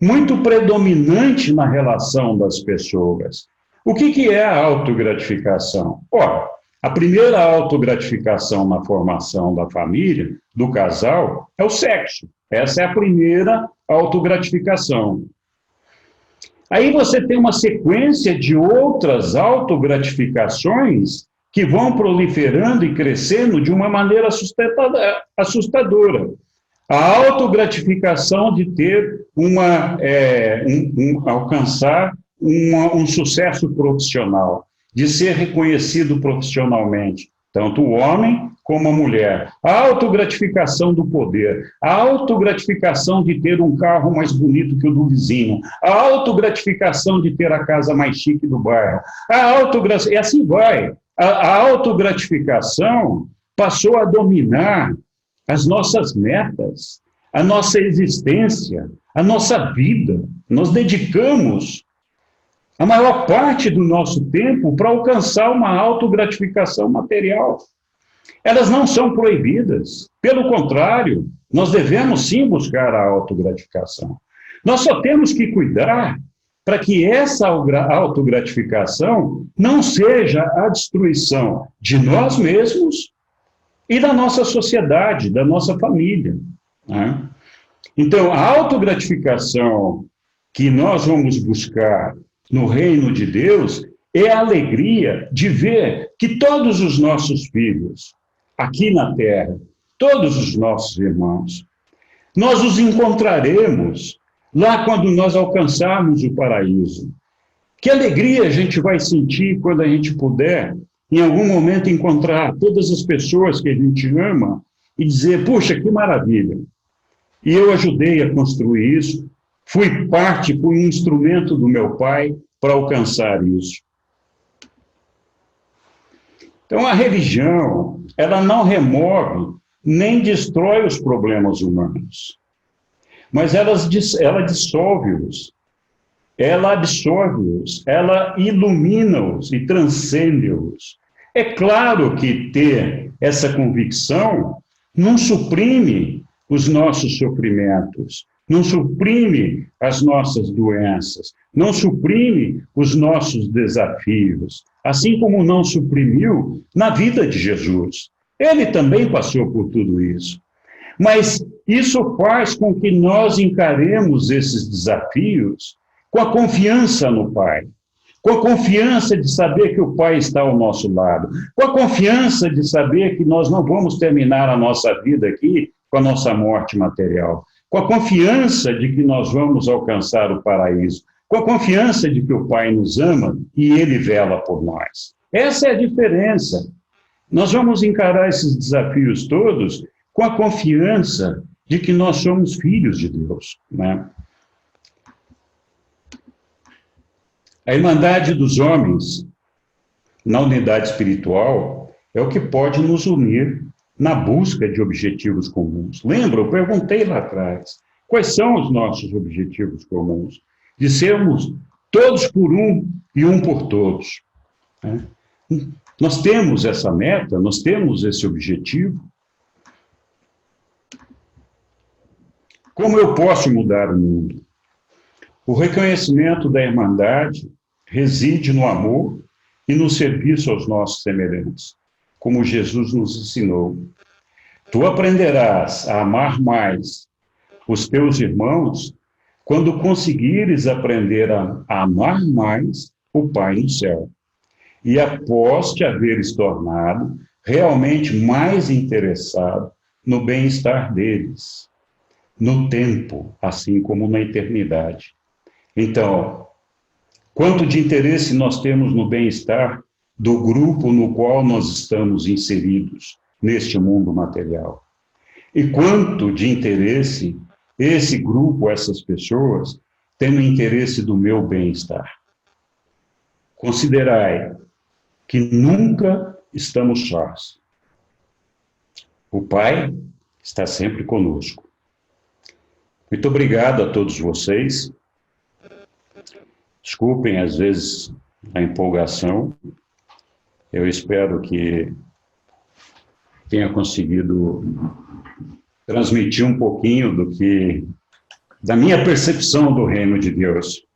muito predominante na relação das pessoas. O que é a autogratificação? Ora, a primeira autogratificação na formação da família, do casal, é o sexo. Essa é a primeira autogratificação. Aí você tem uma sequência de outras autogratificações que vão proliferando e crescendo de uma maneira assustadora. A autogratificação de ter alcançar um sucesso profissional, de ser reconhecido profissionalmente, tanto o homem como a mulher. A autogratificação do poder, a autogratificação de ter um carro mais bonito que o do vizinho, a autogratificação de ter a casa mais chique do bairro, e assim vai. A autogratificação passou a dominar as nossas metas, a nossa existência, a nossa vida. Nós dedicamos a maior parte do nosso tempo para alcançar uma autogratificação material. Elas não são proibidas. Pelo contrário, nós devemos sim buscar a autogratificação. Nós só temos que cuidar para que essa autogratificação não seja a destruição de nós mesmos e da nossa sociedade, da nossa família, né? Então, a autogratificação que nós vamos buscar no reino de Deus é a alegria de ver que todos os nossos filhos, aqui na terra, todos os nossos irmãos, nós os encontraremos lá quando nós alcançarmos o paraíso. Que alegria a gente vai sentir quando a gente puder, em algum momento, encontrar todas as pessoas que a gente ama e dizer, puxa, que maravilha. E eu ajudei a construir isso, fui um instrumento do meu pai para alcançar isso. Então, a religião, ela não remove nem destrói os problemas humanos, mas ela dissolve-os, ela absorve-os, ela ilumina-os e transcende-os. É claro que ter essa convicção não suprime os nossos sofrimentos, não suprime as nossas doenças, não suprime os nossos desafios, assim como não suprimiu na vida de Jesus. Ele também passou por tudo isso. Mas isso faz com que nós encaremos esses desafios com a confiança no Pai, com a confiança de saber que o Pai está ao nosso lado, com a confiança de saber que nós não vamos terminar a nossa vida aqui com a nossa morte material, com a confiança de que nós vamos alcançar o paraíso, com a confiança de que o Pai nos ama e Ele vela por nós. Essa é a diferença. Nós vamos encarar esses desafios todos com a confiança de que nós somos filhos de Deus, né? A irmandade dos homens, na unidade espiritual, é o que pode nos unir na busca de objetivos comuns. Lembra, eu perguntei lá atrás, quais são os nossos objetivos comuns? De sermos todos por um e um por todos, né? Nós temos essa meta, nós temos esse objetivo. Como eu posso mudar o mundo? O reconhecimento da irmandade reside no amor e no serviço aos nossos semelhantes, como Jesus nos ensinou. Tu aprenderás a amar mais os teus irmãos quando conseguires aprender a amar mais o Pai no céu. E após te haveres tornado realmente mais interessado no bem-estar deles, no tempo, assim como na eternidade. Então, quanto de interesse nós temos no bem-estar do grupo no qual nós estamos inseridos neste mundo material? E quanto de interesse esse grupo, essas pessoas, têm no interesse do meu bem-estar? Considerai que nunca estamos sós. O Pai está sempre conosco. Muito obrigado a todos vocês. Desculpem, às vezes, a empolgação. Eu espero que tenha conseguido transmitir um pouquinho da minha percepção do reino de Deus.